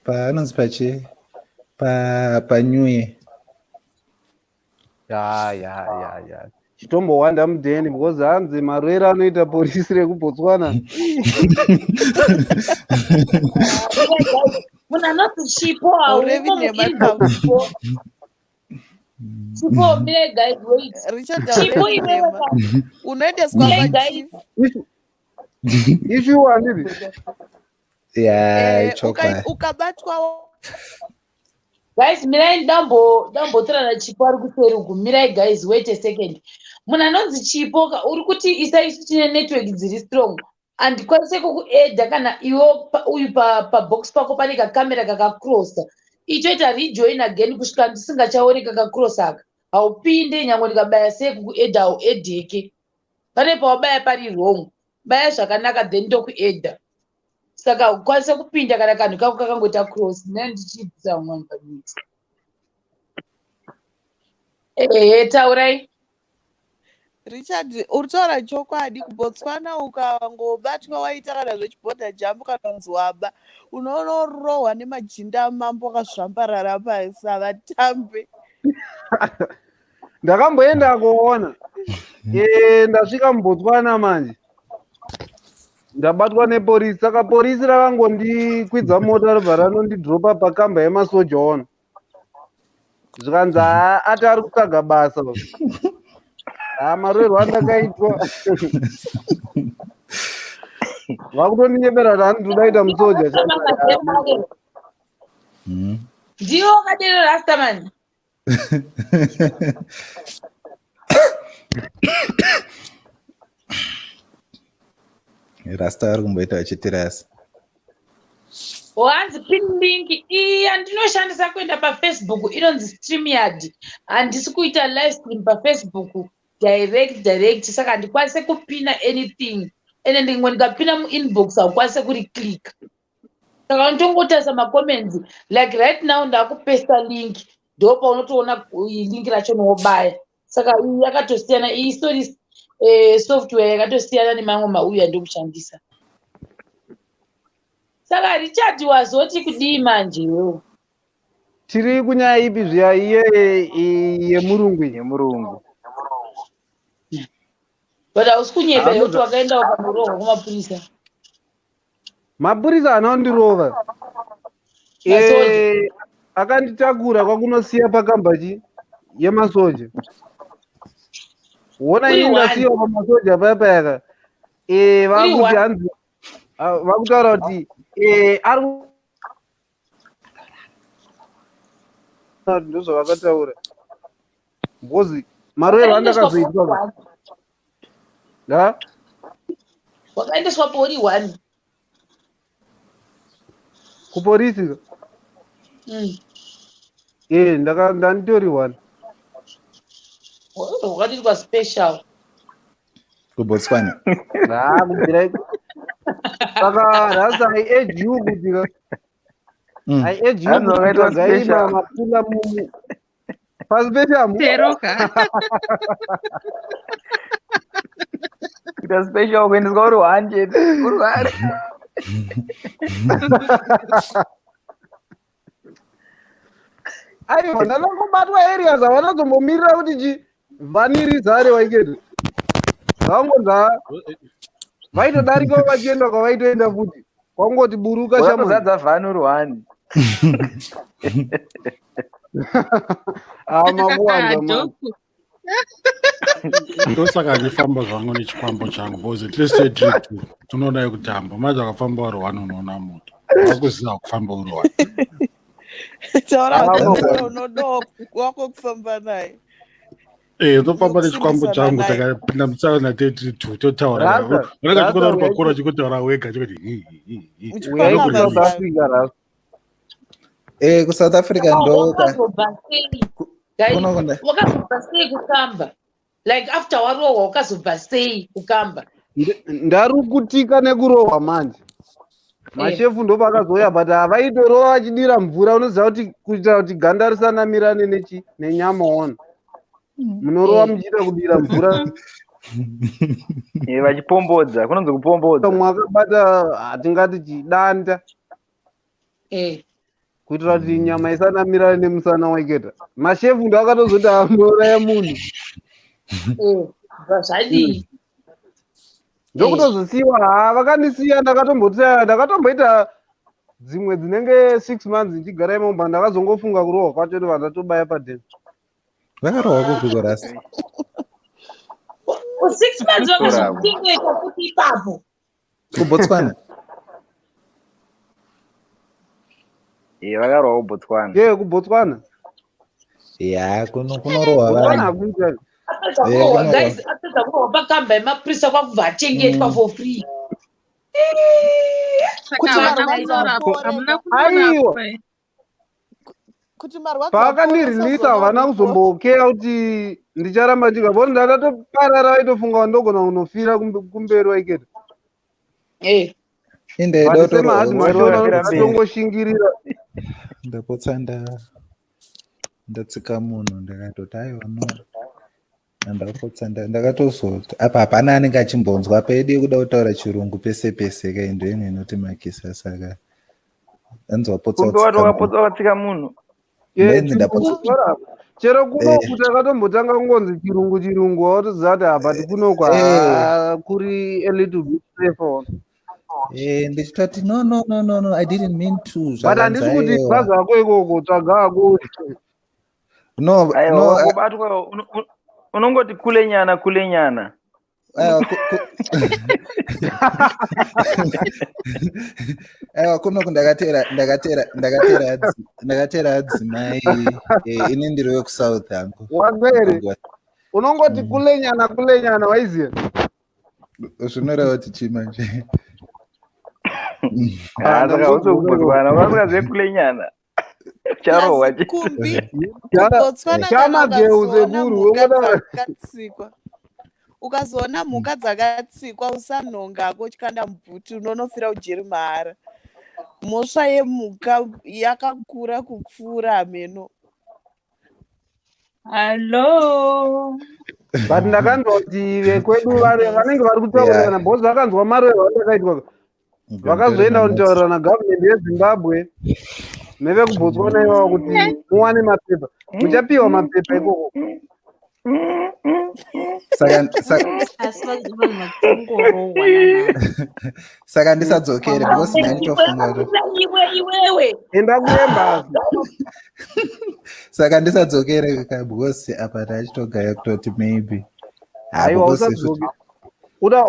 paanonzi pachi panyuye ya chitombowanda mudheni because hanzi marwere anoita polisi rekubotswana. Munhu anoti chipo Haurevi haumo nemakapu. muinbox. Chipo, mire guys, wait. Richard Chipo haurevi iwewe nema. ka. Unoendeswa Mire guys. pachief. Issue wandiri. Yeah, chocolate. Ukabatwa. Guys, mirai ndambotora na chipo ari kuseri uku. Mirai guys, wait a second. Munhu anonzi chipo uri kuti isaisu tine network dziri strong. Handikwanise kukuedha kana iwo uyu pabox pako pane kakamera kakakrosa. Ichoita rejoin again kusvika ndisingachaoni kakakrosa aka. Haupinde nyangwe ndikabaya sei kukuedha hauedheke. Pane pawabaya pari wrong. Baya zvakanaka then ndokuedha. Saka ukwanise kupinda kana kanhu kako kakangota cross. Nene ndichiitisa mwana pamiti. Taurai. Richard, uritaura chokwadi kubotswana ukangobatwa waita kana zvechibhodha jambu kana kunzi waba. Unonorohwa nemajinda mambo akazvambarara pasi avatambe. Ndakamboenda kuona. Ndasvika mubotswana manje. Ndabatwa nepolisi, saka polisi rakangondikwidza mota robva ranondidropa pakamba yemasoja ono. Zvikanzi ati ari kutsvaga basa. Marwero andakaitwa. Vakutoninyepera kuti handinodaita musoja. Ndiwo kadero Rastaman. Rasta ari kumboita achitirasa. Hanzi pin link iyi andinoshandisa kuenda paFacebook inonzi StreamYard. Handisi kuita live stream paFacebook direct saka handikwanise kupina anything. Ende ndingwe ndikapina muinbox haukwanise kuriclick. Saka unotongotarisa macomments like right now ndakupesta link ndopa unotoona link racho nobaya. Saka iyi yakatosiyana iyi stories software yakatosiyana nemamwe mauyu andokushandisa. Saka Richard wazoti kudii manje wewe? Tiri kunyaya ipi zviya yemurungu. But hausi kunyeba yoti wakaenda ukanorohwa kumapurisa. Mapurisa anondirova. Akanditakura kwakunosiya pakambachi yemasoja. Wona indasiya pamasoja payapayaka. Vakuti hanzi vakutaura kuti ari ndozvavakataura because marwero andakazoitwa wakaendeswa pori 1 kupolisi ndanditori 1 wakatiitwa special kubotswana. kubvira saka that's I urge you kutika I urge you kutika gaima mapula mumu paspecial mu Teroka. Kuita special kuendeswa uri 1 chete uri vari. aiwa ndanongobatwa areas avanazombomirira kuti vanirizare waiketi vangonza vaitodarika vachienda kwavaitoenda futi kwangoti buruka shamazadza vhani uri 1 makuwanza ndosaka ndifamba zvangu nechikwambo changu because at least edrift tinodai kutamba mazi akafamba uri 1 unoona moto wakuziva kufamba uri 1 taura unodowa wako kufamba naye tofamba nechikwambo changu takapinda mutsana 32 totaura unenge chikona uri pakura chikutaura wega chikuti kuSouth Africa ndoka wakazobva sei kukamba like after warohwa wakazobva sei kukamba? Ndari kutika nekurohwa manje mashefu ndo pakazoya but havaitorova vachidira mvura unoziva kuti kuitira kuti ganda risanamirane nenyama ona munorova muchiita kudira mvura vachipombodza kunonzi kupombodza mwakabata hatingati chidanda kuitira kuti nyama isanamirane nemusana waiketa mashefu ndo akatozoti amoraya munhu Zvadii? Ndokutozosiyiwa vakandisiya ndakatomboita dzimwe dzinenge 6 months ndichigara imomo ndakazongofunga kurohwa kwacho vanhu vatobaya padheni. Vakarohwa kupiko rasi. 6 months vakazvitengeita kuti ipapo. Kubotswana. Vakarohwa kubotswana. Kubotswana. Ya kunorohwa vanhu. Guys, apedza kurohwa pakamba yemaprisa kwakubva achengetwa for free. Pavakandirilisa havana kuzombokeya kuti ndicharamba ndikabona ndakatoparara vaitofunga ndogona kunofira kumberi waiketa. Sema mashona atongoshingirira. Ndapotsa ndatsika munhu ndakatoti aiwa no. Ndapotsa ndakatozoti apa hapana anenge achimbonzwa pedu kuda kutaura chirungu pese pese kaendo imwe inoti makisa saka anzwapotsa watsika munhu. Chero kuno kuti akatombotanga kungonzi chirungu watoziva kuti apa tikunoku kuri a little bit safe. Ndichitoti no I didn't mean to. But handisi kuti bhazi ako ikoko tsvaga ako. No. Wabatwa unongoti kule nyana. Kuno ndakatera adzimai ini ndiri wekusouth angu. Wagere unongoti kule nyana waiziya. Zvinoreva kuti chimanje. Saka uzokubotswana vasikazve kule nyana. Charohwa kumbi. Ukazoona mhuka dzakatsikwa usanhongako chikanda mubhuti unonofira ujeri mahara. Mhosva yemhuka yakakura kupfuura meno. Hello. But ndakandoti vekwedu vanenge vari kutaurana bhozi vakanzwa marero andakaitwa vakazoenda kutaurana nagavhumendi yeZimbabwe nevekubotswana ivavo kuti muwane mapepa muchapiwa mapepa ikoko. Saka ndisadzokere because ndinofunga enda kuembazi. Saka ndisadzokere because apa ndachitogaya kutoti maybe aiwa usadzoke.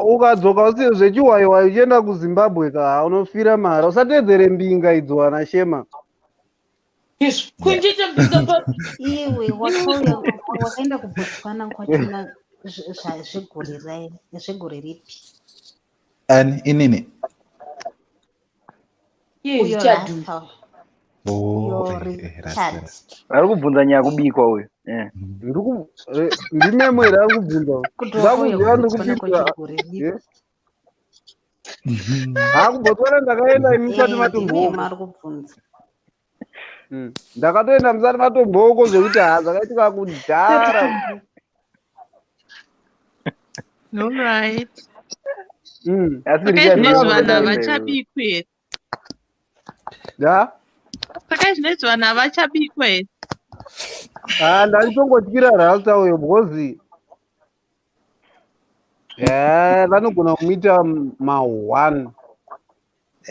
Ukadzoka usiye zvechiwaiwa uchienda kuZimbabwe ka unofira mara usateedzere mbinga idzo ana Shema. Iwe wakaenda kubotswana kwachina zvegore ripi? Ani inini ari kubvunza nyaya kubikwa uyu. Ndimemwera ari kubvunza ndakuziva ndikupisa. Kubotswana ndakaenda imisati matombo. Ndakatoenda musati matomboko zvekuti zvakaitika kudhara. Alright. Zvakazvinezvana havachabikwe. Zvakazvinezvana havachabikwe. Ndaitongotyira ralta uyo bhozi. Vanogona kumuita ma1.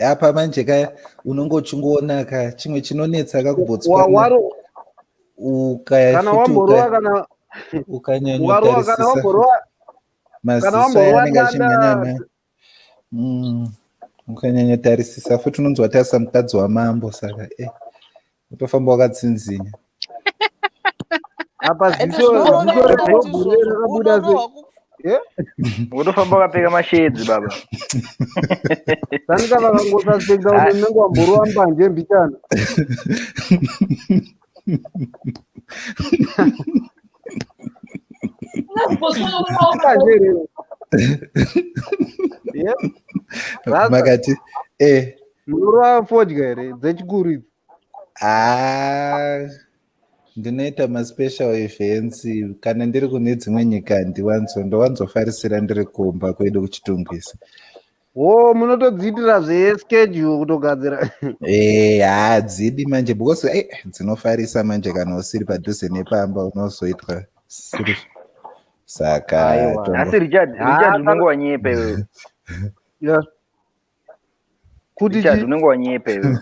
Apa manje kaya unongochungoona ka chimwe chinonetsa kakubotswana ukanyanya ukanyanyatarisisa futi unonzwa kuti asa mukadzi wamambo saka utofamba wakatsinzinya. Apa ziso rakabuda unofamba wakapfeka mashedzi baba. Sanika vakangosaspekta kuti unenge wamborova mbanje mbichana. Makati munorova fodya here dzechikuru idzi? Ndinoita maspecial events kana ndiri kune dzimwe nyika ndowanzofarisira ndiri kumba kwedu kuchitungwisa. Munotodziitira zveschedule kutogadzira? Hadzidi manje because dzinofarisa manje kana usiri padhuze nepamba unozoitwa Saka Aiwa. Asi Richard unenge wanyepa iwewe. Yeah. Kuti Richard chi? unenge wanyepa iwewe.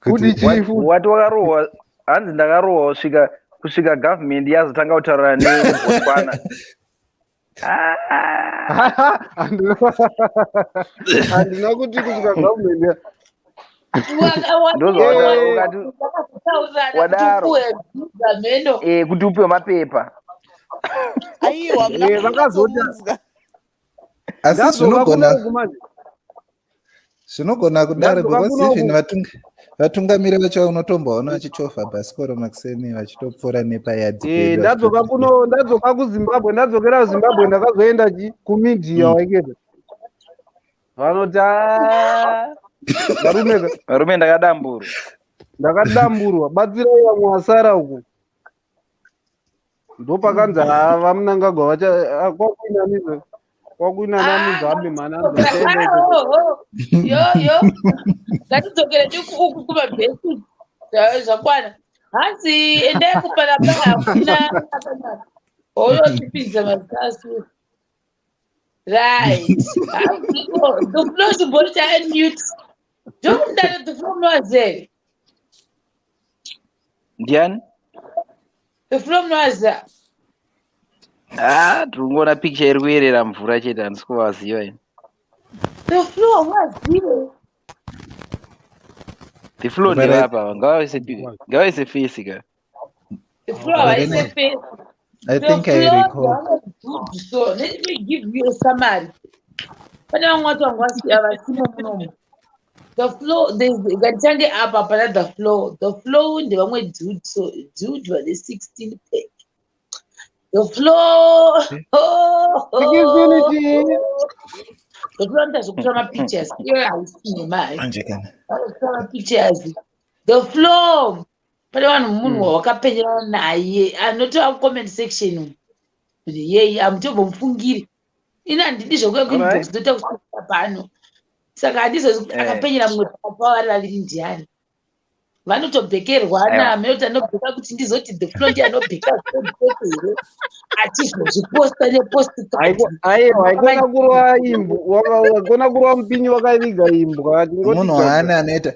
Kuti chi? Wati wakarohwa hanzi ndakarohwa kusvika government yazotanga kutaura neBotswana. Handina kuti kusvika government kuti upiwe mapepa. Aiwa vakazoti asi zvinogona kudaro because even vatungamiri vacho unotomboona vachichofa bhasikoro makuseni vachitopfuura nepayadzi. ndadzoka kuZimbabwe, ndadzokera kuZimbabwe ndakazoenda kumedia waiketa vanoti varume ndakadamburwa batsirai vamwe wasara uku ndopakanzi vamunangagwa kwakuina namuzambe mana ngatidzokere uku kumabhesi zvakwana hanzi endai kuparapara hakuna hoyotipidza mazasi right dofulozibori chaenmute ndomudare dofulomwazere ndiani dofulomwaza tiringoona picture iri kuyerera mvura chete handisi kuvaziva ini. The floor wazive. The floor ndevapa ngavise face ka. The floor waise face. I think I recall. So let me give you a summary. But I want to the floor, the up the floor. The floor, they were dude, so dude was the 16 peg. The floor, the floor does some pictures. Here I see my pictures. The floor, but one moon walk up and not to have comment section. Yeah, I'm to Bumfungiri. In addition, we're going to talk to Pano. Saka this is a penny of power in Indiana. Vanotobhekera wana amelota nobheka kuti ndizoti the front anobheka achizozviposta neposti waigona kurova mupinyi wakaviga imbwa munhu waana anoita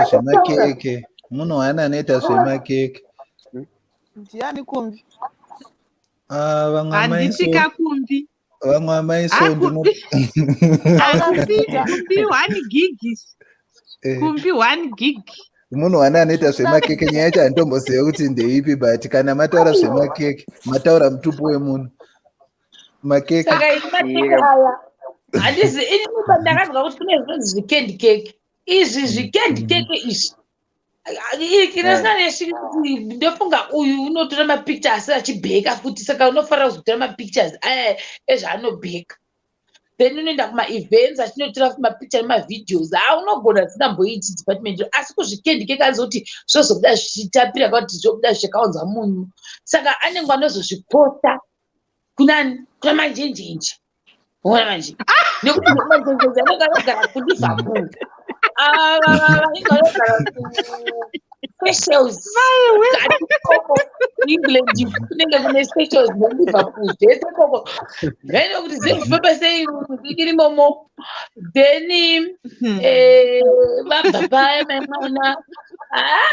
zvemakeke munhu waana anoita zvemakeke ndiani kumbi handisika kumbi vamwe amaiso kumbi 1 gig kumbi 1 gig munhu wana anoita zvemakeke nyaya yacho handitomboziva kuti ndeipi but kana mataura zvemakeke mataura mutupu wemunhu makeke handisi ini ndakanzwa kuti kune zvinonzi zvikendi keke izvi zvikendi keke izvi kuti ndofunga uyu unotora mapictures achibheka futi saka unofanira kuzotora mapictures aya ezvaanobheka then unoenda kuma-events achinotora mapicture nemavideos unogona zisamboiti department asi kuzvikendi keke anozoti zvozobuda zvichitapira kuti zvobuda zvakaunza munyu saka anenge anozozviposta kuna manjenjenje ona manje nekuti manjenjenje anenge anogara kuliverpool specials England kunenge kune specials neLiverpool zvese koko zvino kuti zvinofamba sei iri momo then vabva paya maimwana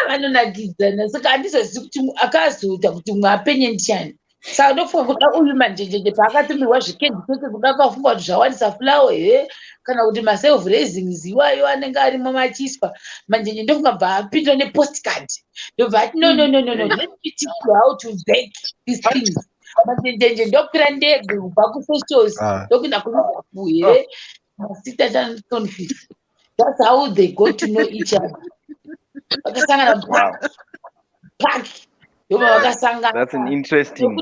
vanonakidzana saka handizozivi kuti akazoita kuti mumwe apenye ndichani saka ndofunga kuda uyu manjenjenje paakatumirwa zvikendi keke kuda kafunga kuti zvawanisa fulawo here kana kuti maself raisings iwayo anenge arimo machiswa manjenje ndofunga bva apindwa nepostcard ndobva ati no let me teach you how to bake these things manjenjenje ndokwira ndege kubva kufestivals ndokuenda kuliverpool here masita chanconfuse that's how they got to know each other vakasangana park That's an interesting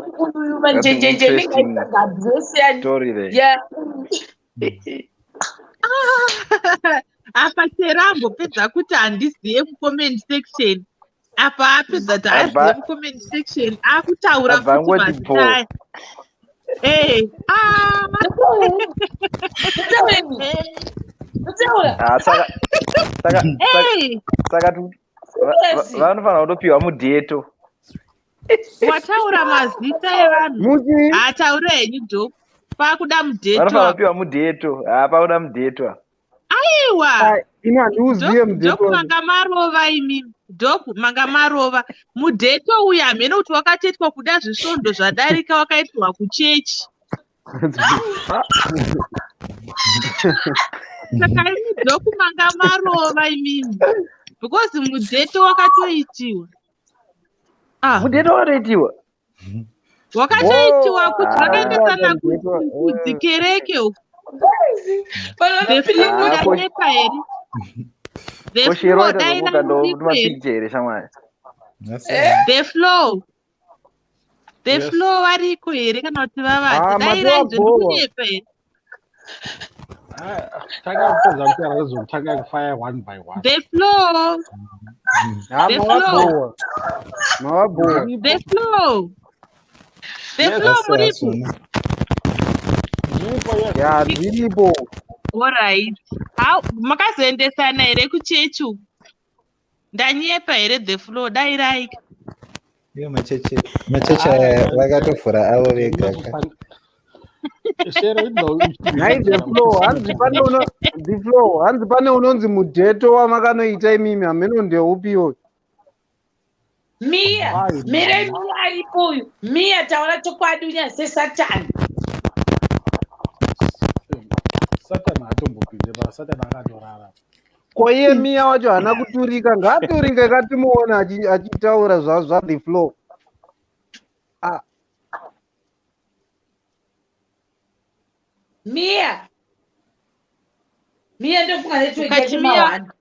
story there. Yeah. apa Cherambo pedza kuti handizive mucomment section apa apedza kuti haazive mucomment section akutaura kuti mazita saka vanofanira kutopiwa mudheto Wataura mazita evanhu. Muchi Ataura henyu dhoku. Pakuda mudheto. Vanofana kupiwa mudheto. Pakuda mudheto. Aiwa. ina ndiuziye mudheto. Dhoku manga marova imimi. Dhoku manga marova. Mudheto uyu hamene kuti wakatetwa kuda zvisvondo zvadarika wakaitirwa kuchechi. Saka imi dhoku manga marova imimi. Because mudheto wakatoitiwa. Mudheto wakatoitiwa. Wakatoitiwa kuti vakaendesana kudzikereke uku. The flow danyepa here. The flow dairiko here. The flow variko here kana kuti vavata. Daira ndinokunyepa here. The flow. Muripo. Ya ndiripo. Alright. How makazoendesana here kuchechi uku? Ndanyepa here the flow dairaika. Iyo macheche vakatofura avo vega. Hanzi pane unonzi mudheto wamakanoita imimi hameno ndeupiwo. Mia, mire Mia aripo uyu. Mia taura chokwadi unyase Satani. Satani hatombopinde basa, Satani akatorara. Kwa iye Mia wacho hana kuturika, ngaaturike katimuona achitaura zva the flow. Mia ndofunga network mawanda.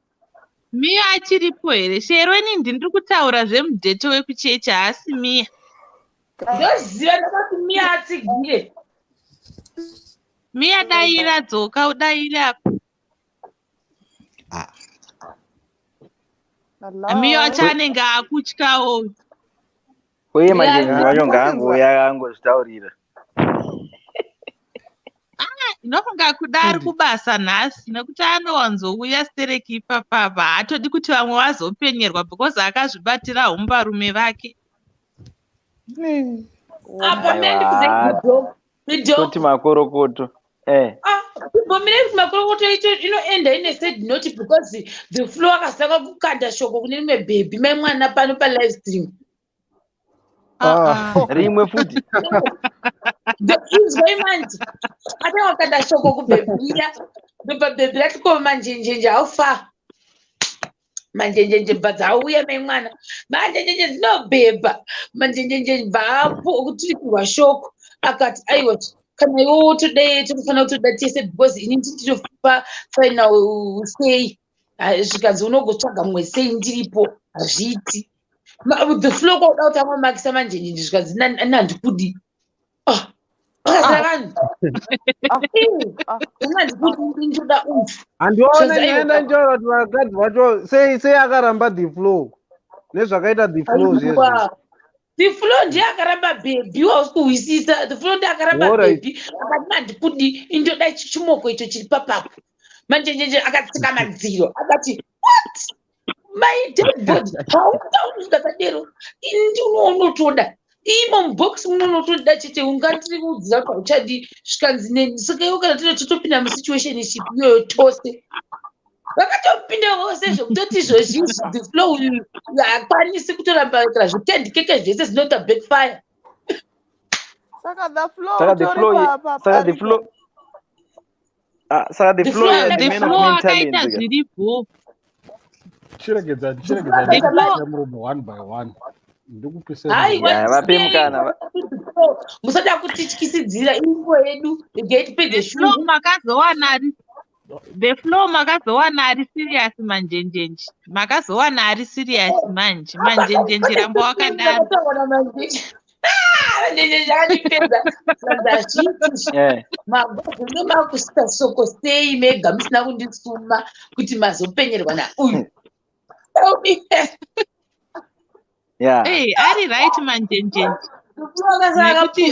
Mia achiripo here. Shero ini ndiri kutaura zvemudheto wekuchechi haasi Mia. Ndoziva ndakati Mia atsigire. Mia daira dzoka udaire apa. Mia wacho anenge akutyawo. Uye manjenje wacho ngaangouya angozvitaurira. Ndinofunga kuda ari kubasa nhasi nekuti anowanzouya stereki ipapapa. Haatodi kuti vamwe vazopenyerwa because akazvibatira humbarume vake. Apa mende kuti makorokoto. Mine makorokoto icho inoenda ine said note because the flow akasaka kukanda shoko kune rimwe baby memwana pano pa live stream. Rimwe futi. Izwe manje. Ate wakanda shoko kubebia. Beba baby latiko manjenjenje aufa. Manjenjenje bazauya memwana. Manjenjenje dzinobhebha. Manjenjenje bvapo kutirikirwa shoko. Akati aiwa kana iwo today tinofanira kutoda tese because ini ndinofa final say. Zvikanzi unogotsvaga mumwe sei ndiripo hazviiti. The flow kwa udauta mwa makisa manjenjenje zvikanzi nandikudi. Handiona nyaenda njaura kuti vakadzi vacho sei akaramba the flow nezvakaita the flow zvezvo. The flow ndiye akaramba baby wausikuhwisisa. The flow ndiye akaramba baby akati mandikudi indoda chimoko icho chiri papapo. Manjenjenje akatsika madziro akati what my dead body hautauzvikakadero indi unotoda imo mubox munotoda chete ungatiri kudziva kwauchadi zvikanzi saka iwo kana totopinda musituation iship iyoyo tose vakatopinda vose zvekutoti zvozhinji the flow hakwanisi kutoramba kana zvotendikeke zvese zvinota backfire. Saka the flow akaita zviripo. Chiregedza muromo one by one. Vapemukana. Musada kutityisidzira info yedu igayitipedze shungu. The flow makazowana ari serious manjenjenje. Makazowana ari serious manje. Manjenjenje rambo wakadaro. Manjenjenje anipedza. Sandashiti. Magogo makusita soko sei mega musina kundisuma kuti mazopenyerwa na uyu. Hey, ari right manjenjenje. Nekuti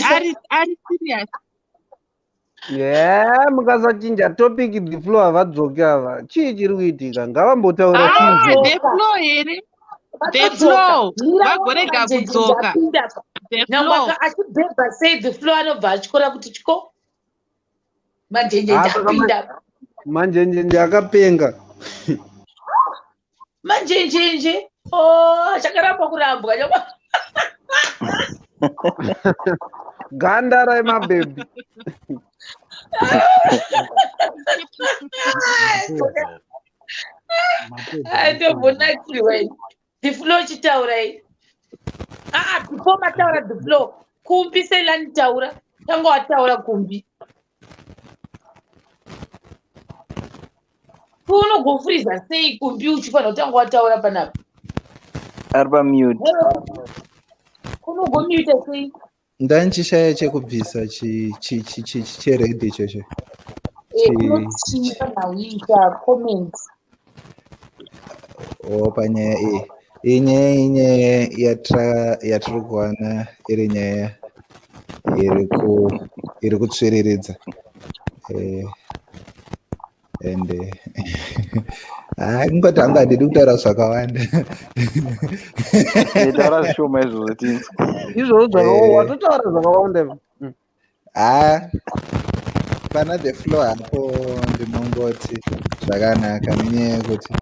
ari serious. Mukasachinja topic the flow havadzoki ava chii chiri kuitika ngavambotaura the flow here The floor. Vagorega kudzoka. The floor. Achibhebha sei the floor anobva achikora kuti chiko manjenjenje apinda manjenjenje akapenga manjenjenje chakaramba kurambwa ganda remabhebhi ndobvonakirwa the floor chitaurai before mataura the floor kumbi seilanitaura tanga wataura kumbi unogofuriza sei kumbi uchifanira kutanga wataura panapa ari pamute unogomute sei ndanchishaya chekubvisa cheredhi ichocho panyaya iyi inyaya yatiri kuwana iri nyaya iri kutsviriridza ende ngoti hangu handidi kutaura zvakawanda taura zvishoma izvozvo tinzi izvozvo watotaura zvakawanda pana the floor hapo ndinongoti zvakanaka nenyaya yekuti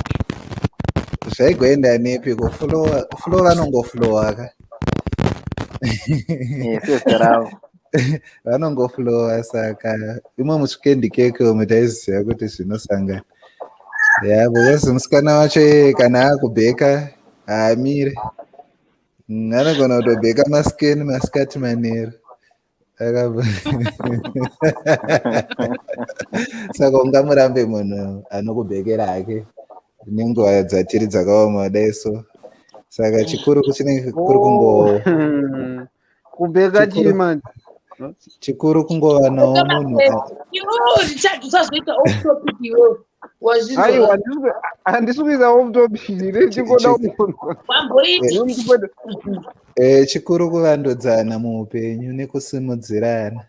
zvaigoenda nepiko floor vanongoflowa seseravo vanongoflowa saka imwe muchikendikeke umwe taiziva kuti zvinosangana because musikana wacho kana akubheka haamire anogona kutobheka maskeni masikati manero saka ungamurambe munhu anokubhekera hake nenguva dzatiri dzakaoma daiso saka chikuru kuchinenge kuri kubheka chima chikuru kungovanawo munhu aiwa handisi kuisa ofutopiri chikoda chikuru kuvandudzana muupenyu nekusimudzirana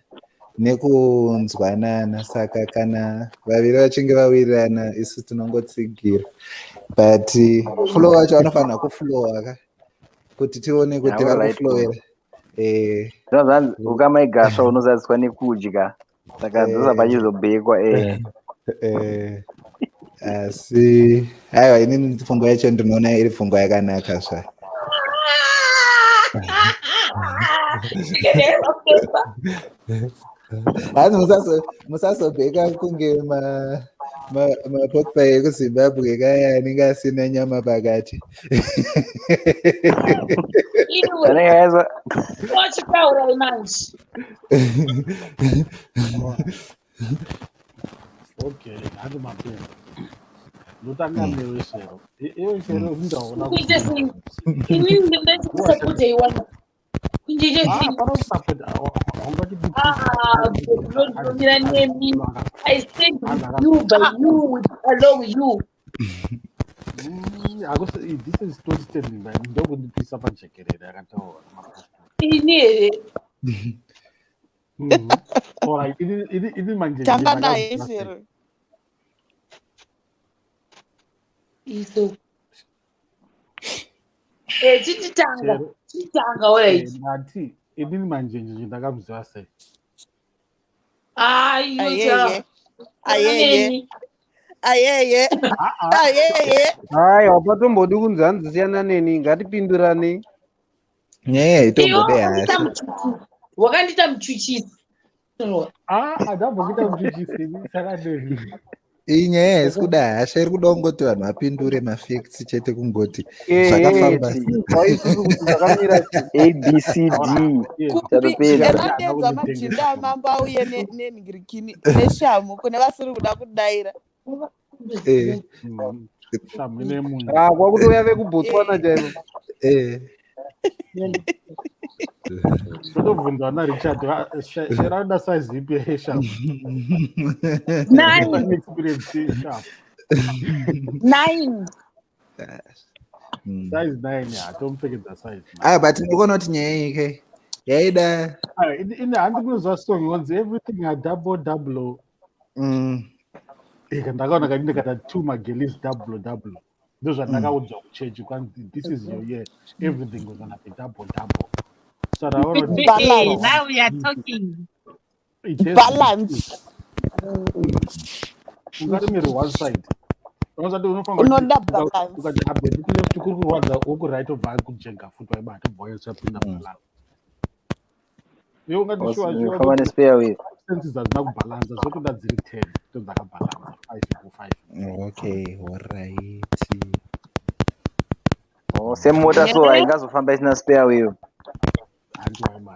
nekunzwanana saka kana vaviri vachinge vawirirana isu tinongotsigira but flow wacho anofanira kuflowa kuti tione kuti varikuflowera ukamaigasva unozadziswa nekudya saka dzosa pachizobhekwa asi aiwa inini pfungwa yacho ndinoona iri pfungwa yakanaka zva hanzi musazobheka kunge mapokpai ekuzimbabwe kaya anenge asina nyama pakati okay hadi mapema ndotanga newe Shero iwe Shero undaona I said you by you along you. This is storytelling man. Ndokundipisa pajekerere akataura Ini alright ini manje tanga naye Shero iso chitanga alright nathi ini manje nje ndakamziwa sei ayeye hayi wapatombodi kunzanzisiyana neni ngatipindurane nyaya itombode hasha wakandita muchuchisi adambokuita muchuchisi sakadeni iyi nyaya haisi kuda hasha iri kuda kungoti vanhu vapindure mafacts chete kungoti zvakafamba abcd emanenza majinda amamba auye nenhingirikini neshamu kune vasiri kuda kudaira kwakutouya vekubotswana chaivo totobvunzwa naRichard Shero anoda size ipi yeshamu 9 size 9 hatompfekedza size but ndikuona kuti nyaya ike yaida ine handi kunozwa song onzi everything a double ndakaona kaninde kata 2 magelis double ndozvandakaudzwa kuchechi kwanzi this is your year, everything was gonna be double. So I already Balance. Now we are talking. it has Balance. ungarimiri one side unozati Unoda balance. ukati abheti kuleft kuri kurwadza okuright obva kujega futi waibati boyo sapinda balance iwe ungati Unofamba nespare wheel. senses hadzina kubalansa zotoda dziri 10 todzakabalansa 5 ipo 5. Okay, alright. Semota so haingazofamba isina spare wheel.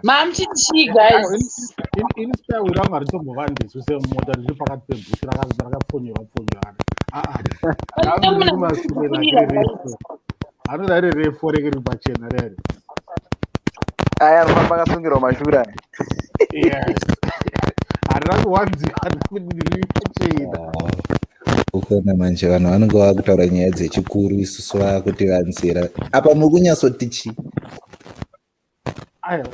Mamchiti guys. In spare wheel rangu haritombova ndisu semota riri pakati pebhuti rakapfonyerwa anoda riri refu reke riri pachena rere Aya anofamba akasungirwa mashura. yes harina kuwanziwa riri pachena Ukona manje vanhu vanenge vakutaura nyaya dzechikuru isusu vakuti apa muri kunyasotichi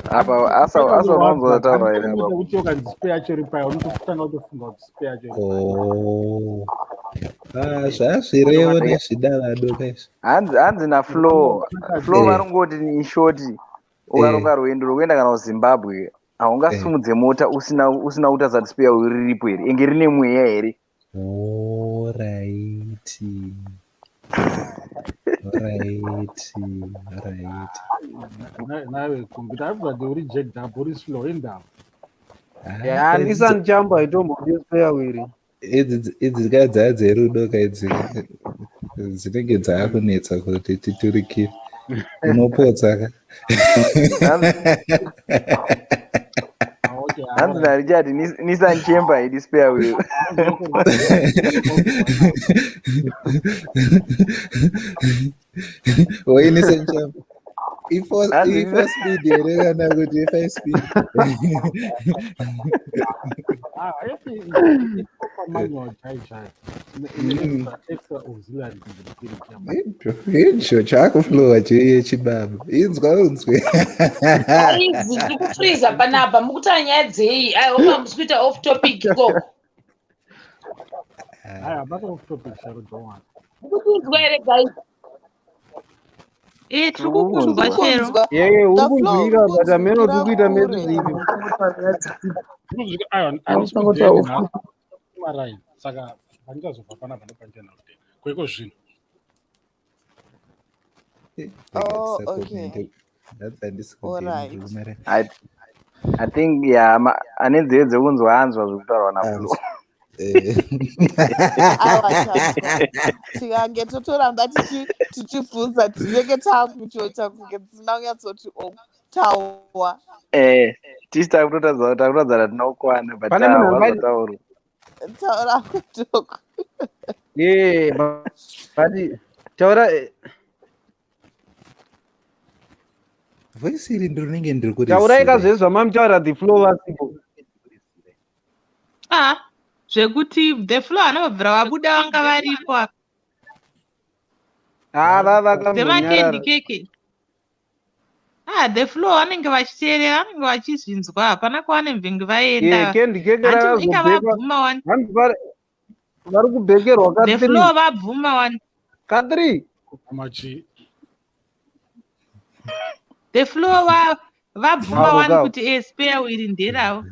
Apa asa unonzotaura here baba. kuti ukanzi spare yacho iri paya unototanga kutofunga kuti spare yacho iri paya zvazvirevo nezvida vadoka izvi Hanzi naflow varongoti ni shoti. Ukaronga rwendo rwekuenda kana kuZimbabwe haungasumudze mota usina kutaza kuti spare wheel riripo here enge rine mweya here. Alright. nawe kumbita arikuzati uri jacked up uri slow indavo Nissan Jumper haitomboda spare wheel. Idzi dzaya dzerudoka idzi dzinenge dzaakunetsa kuti titurikire unopotsa ka Hanzi narichati Nissan Chamber haidi spare wheel. Nissan Chamber i4 speed here kana kuti i5 speed Incho chakuflowa chiye chibaba unzwe Aizi ndikufriza panapa mukutaura nyaya dzei aihopa musi kuita off topic ikoko mukutinzwa here guys Tiri kukunzwa Shero. Uri kunzwika but ameno tiri kuita medzizini. saka handingazobva panapa nepachena kuti kweko zvino Okay. Alright. I think ane nzeve dzekunzwa hanzwa zvekutaurwa naFlo. Tikange totoramba tichibvunza tinenge takuchota kunge tisina kunyatsoti tawa. Tisi takutadzana tinokwana but Pane munhu angaita taura. Taura kutoko. But taura voice iri ndinenge ndiri kuti taura ikazvezva mamutaura the flow vasipo. Zvekuti the flow anobvira vabuda vanga varipo apa. Dzemakendi keke. The flow vanenge vachiteerera vanenge vachizvinzwa hapana kwavanenge vaenda. Kendi keke Inga vabvuma wani. Vari kubhekerwa ka3. The flow vabvuma wani. Ka3. machi The flow vabvuma wani kuti spare wheel nderavo.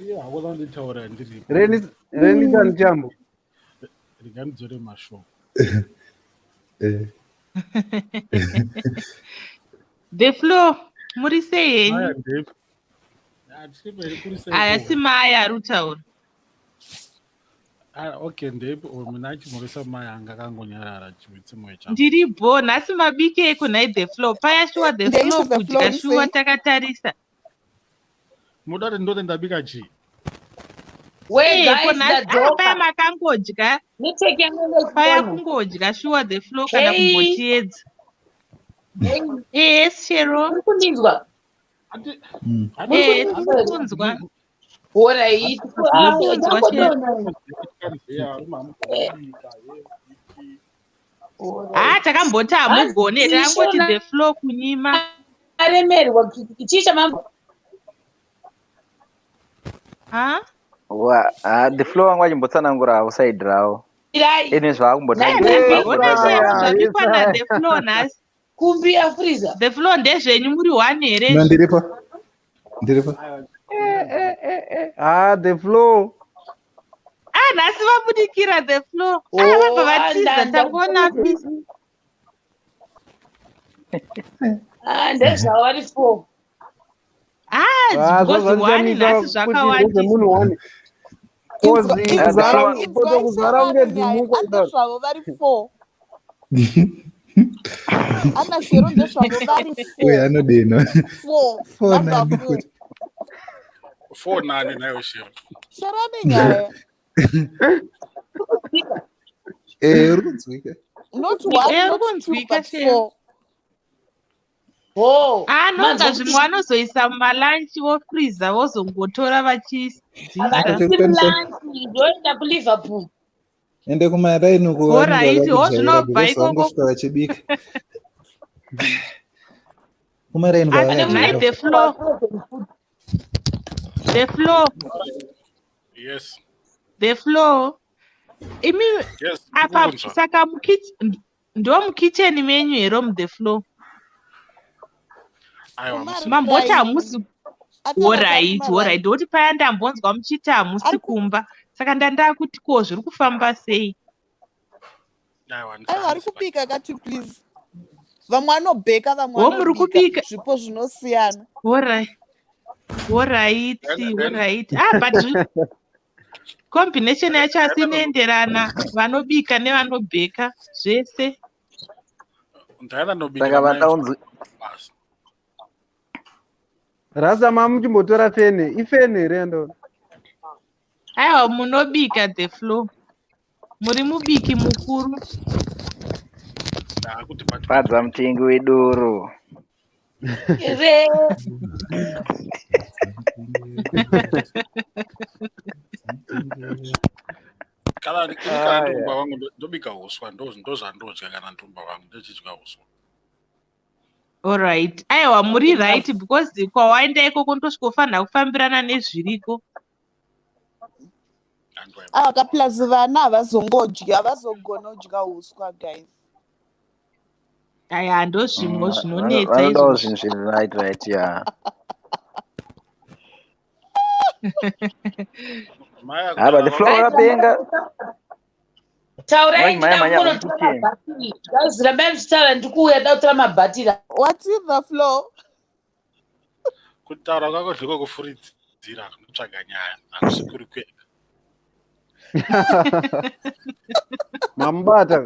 iyo hakuda nditaura ndiri Nissan Jumper riganidzore mashoko The flow muri sei henyu? Aya si maya ari kutaura. Okay ndipo mina chimurisa maya anga kangonyarara chimwe changu Ndiripo nhasi mabiki ekunhai the flow paya shuwa the flow kudya shuwa takatarisa. mudati ndote ndabika chi paya makangodya paya kungodya shuwa the flow kana kumbotiedza. Yes Shero. Mukundinzwa? Tirikunzwa. Alright. Takamboti hamugone takangoti the flow kunyima. Aremerwa chicha mambo. The flow wangu achimbotsanangura outside rawo. ene zvakumbotanga zvabikwa naThe Flow nhasi. Kumbi afreezer. The Flow ndezvenyu muri 1 here. No, ndiripo. The Flow. Nhasi vabudikira The Flow. Vabva vatiza tangoona pisa. Ndezvavo vari 4. Because 1 nhasi zvakawandisa. Zvavo vari 4. Ana Shero ndezvavo vari 4. Uye anodeno. 4 nani nayo Shero. Shero nenyaya. Rukunzwika. Not 1, not 2, but 4. Anonga zvimwe vanozoisa mumalanchi vofriza vozongotora vachidzita. Ndoenda kuLiverpool. Ende kumaraini zvinobva ikoko. vachibika. Kumaraini kwavakajaira. The Flow. Yes. The Flow. Imi apa saka ndo mukicheni menyu here mu The Flow. Mamboti hamusi. Alright. Ndoti paya ndambonzwa muchiti hamusi kumba. Saka ndandaa kuti ko zviri kufamba sei. Vari kubika kati please. Vamwe vanobheka vamwe muri kubika zvipo zvinosiyana. Alright. But combination yacho asi inoenderana vanobika nevanobheka zvese. Saka vataunzi Rasa mamuchimbotora fene. Ifene rendo. Aiwa munobika The Flow. Muri mubiki mukuru. Padza mutengi wedoro. Kana ntumba wangu ndobika uswa ndozvandodya kana ntumba wangu ndechidya uswa. Alright. Aiwa muri right because kwawaenda ikoko ndosvikofanira kufambirana nezviriko. Plus vana havazogona kudya uswa guys. Aya ndozvimwe zvinonetsa izvo. Zvinhu right yeah. But The Flow rapenga. Taurai ndinotora mabhatiri. Guys, rabai mchitaura ndikuuya dautora mabhatiri. What is The Flow? Kutaura kwako ndiko kufuridzira kutsvaga nyaya. Hakusikuri kwega. Mambata.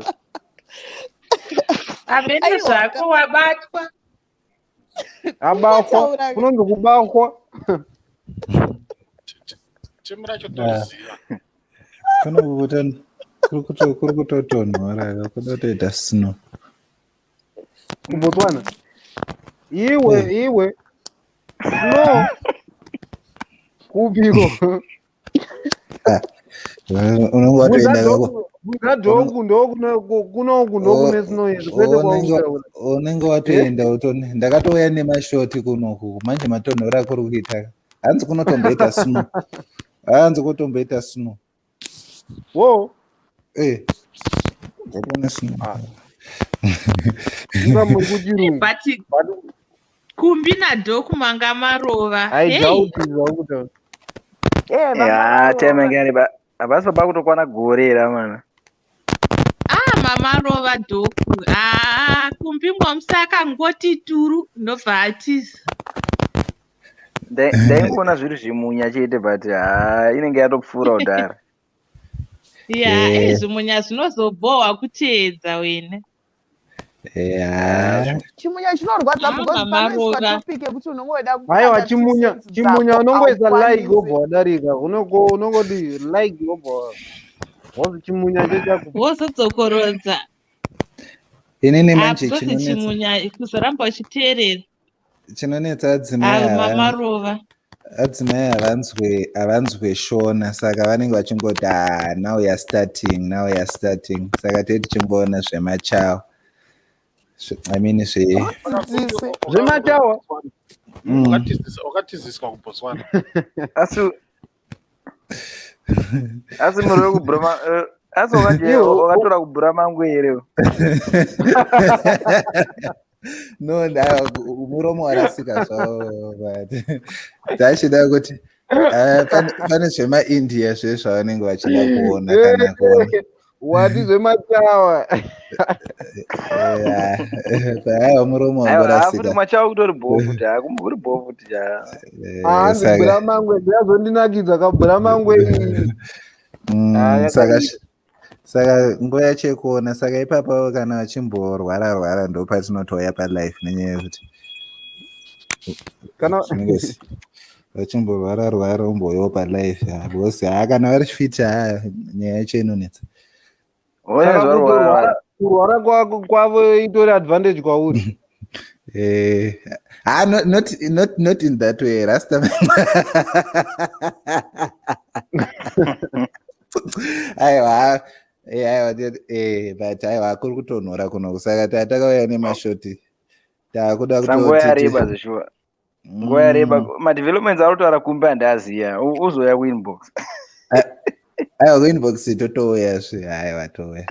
Amene zvako wabatwa. Abatwa. Unonzi kubatwa. Chimura chotoziva. Kuri kutotonhora kutoita snow. Kubotswana. Iwe. No. Kubiko. Unenge watoenda unenge watoenda ndakatouya nemashoti kunoku manje matonhora kuri kuita hanzi kunotomboita snow. Wo ndakona snow. Kumbi naDhoku manga marova. Temengani abasi bakutokwana gorera mana. Mamarova Dhoku. Kumbi mwamusaka ngoti turu ndobva atiza. Ndaingona zviri zvimunya chete but inenge yatopfuura kudhara. Zvimunya zvinozobhohwa kuteedza wene. Chimunya chinorwadza because panoiswa topic yekuti unongoda aiwa chimunya unongoisa like wobva wadarika unongodi like wobva wozi chimunya chechako wozodzokorodza. Inini manje chimunya kuzoramba uchiteerera chinonetsa mamarova adzimai havanzwe shona saka vanenge vachingoti now you're starting saka teti chimboona zvemachawa. I mean, zvemachawa wakatiziswa kuBotswana. Asi muri wekuBroma asi wakatora kubhura mangu here no muromo warasika zvavo tachida kuti pane zvemaindia zvezvavanenge vachida kuona kana kuona wati zvematawa aiwa muromo wamborasika futi machawa kutori bhofuti akumburi bhofuti hanzi bhura mangwe ndazondinakidza kabhura mangwe iyi saka nguva yacho yekuona saka ipapo kana vachimborwara ndo patinotouya palife nenyaya yekuti vachimborwara umboyo palife bosi kana vari fiti nyaya yacho inonetsa kurwara kwavo itori advantage kwauri not in that way rasta aiwa but aiwa kuri kutonhora kuno saka tatakauya nemashoti takuda nguva yareba zveshuwa nguva yareba madevelopments arotaura kumbe handaziya uzoya winbox aiwa winbox totouya zve aiwa touya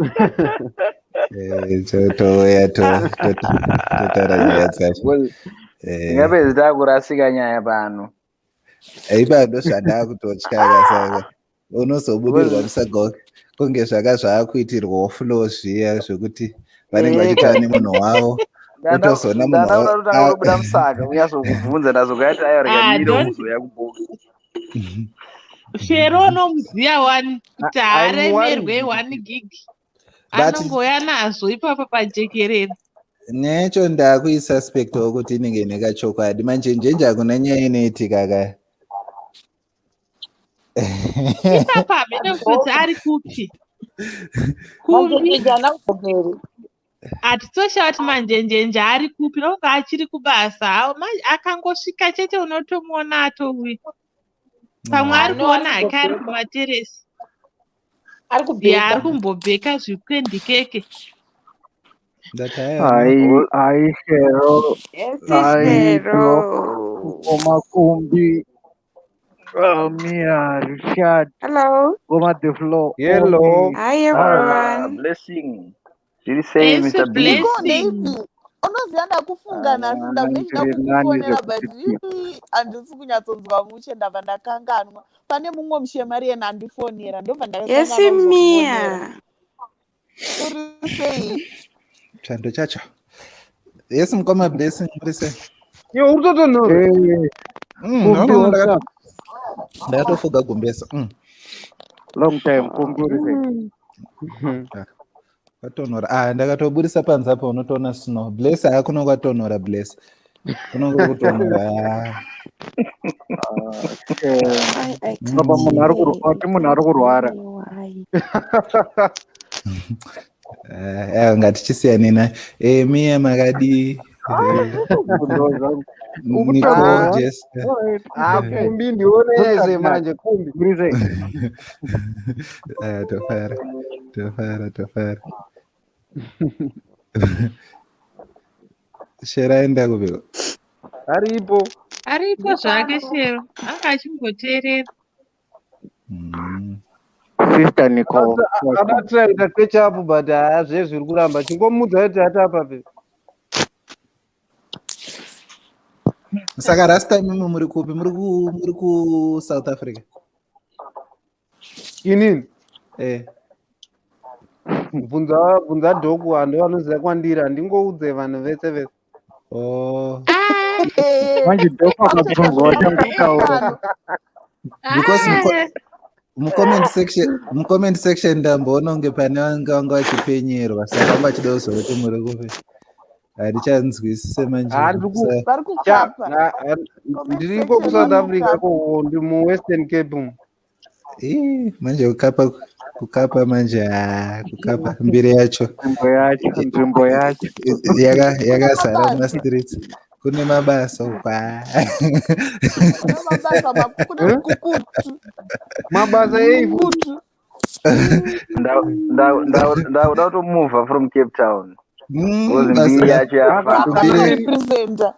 totouya totaura nyaya dzacho ingapedzi takurasika nyaya pano ipa ndo zvandakutotya saka unozobudirwa musaga kunge zvaka zvaakuitirwawo flow zviya zvokuti vanenge vachitaura nemunhu wavo utozona munhuunobuda musaka unyazokubvunza ndazokaita ayarya uzoya kuboka Shero unomuziya wani kuti haremerwe 1 gig anongoya nazvo ipapo pajekerera necho ndakuisuspectawo kuti inenge nekachokwadi manjenjenje hakuna nyaya inoitika kaya ipapa hamene kuti ari kupi hatitosha kuti manjenjenje ari kupi nokunge achiri kubasa akangosvika chete unotomuona atouya pamwe ari kuona hake ari kumateresi ari kumbobheka zvikwendikeke ai Shero Omakumbi Mia Richard Hello. Goma the floor. Hello. Hi everyone. Blessing. Did say Mr. Blessing. Unoziva ndakufunga nhasi ndakudechida kukufonera but handisi kunyatsonzwa muche ndabva ndakanganwa pane mumwe mushemari yena andifonera ndobva Mia. uri sei chando chacho yes mukoma Blessing uri sei yo uri totonhora ndakatofuga gumbesa long time kumbi uri sei katonhora ndakatoburisa panze apa unotoona snow Bless hakuno kwatonhora Bless kunonge kutonhora papa munhu ari kurwara ngatichisiyane naye Mia makadi kumbi ndionese manje kumbi uri sei tofara Shero aenda kupiko aripo zvake Shero anga achimboteerera sister Nicole akatraita kechapu but haazve zviri kuramba chingomudza kuti atapa pe saka rasta imimi muri kupi muri ku South Africa inini bvunza dhoku hando vanoziva kwandiri handingoudze vanhu vese vese manje dhoku akabvunzwa wachangutaura because mucomment section ndamboona unge pane vanga vachipenyerwa saka vachida kuzoti muri kupi handichanzwisise manje ndiriko kuSouth Africa ko ndi muWestern Cape manje kukapa manje kukapa mbiri yacho nzvimbo yacho yakazara mastreets kune mabasa mabasa eikutu ndauda kutomuvha from Cape Town mbiri yacho yafarepresenta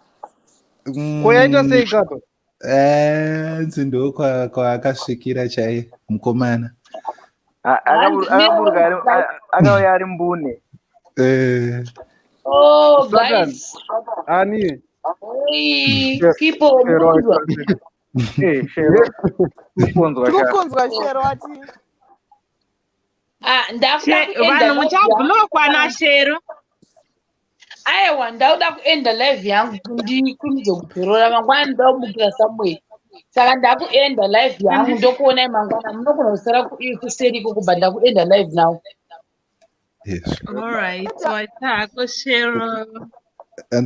koyaita sei kapa nzindo kwaakasvikira chai mukomana akauya ari mbune. Oh, Satan. guys. Ani. Hey, people, mundu. Shero. tikukunzwa Shero ati ndakuda kuenda vanhu muchabhulokwa naShero. aiwa ndauda kuenda live yangu ndikumidze kuperora mangwana ndaumukira Samuel saka ndakuenda live yangu ndokuonai mangwana munogona kusara kuseri kubva ndakuenda live now. Yes. All right, so I talk with Shero.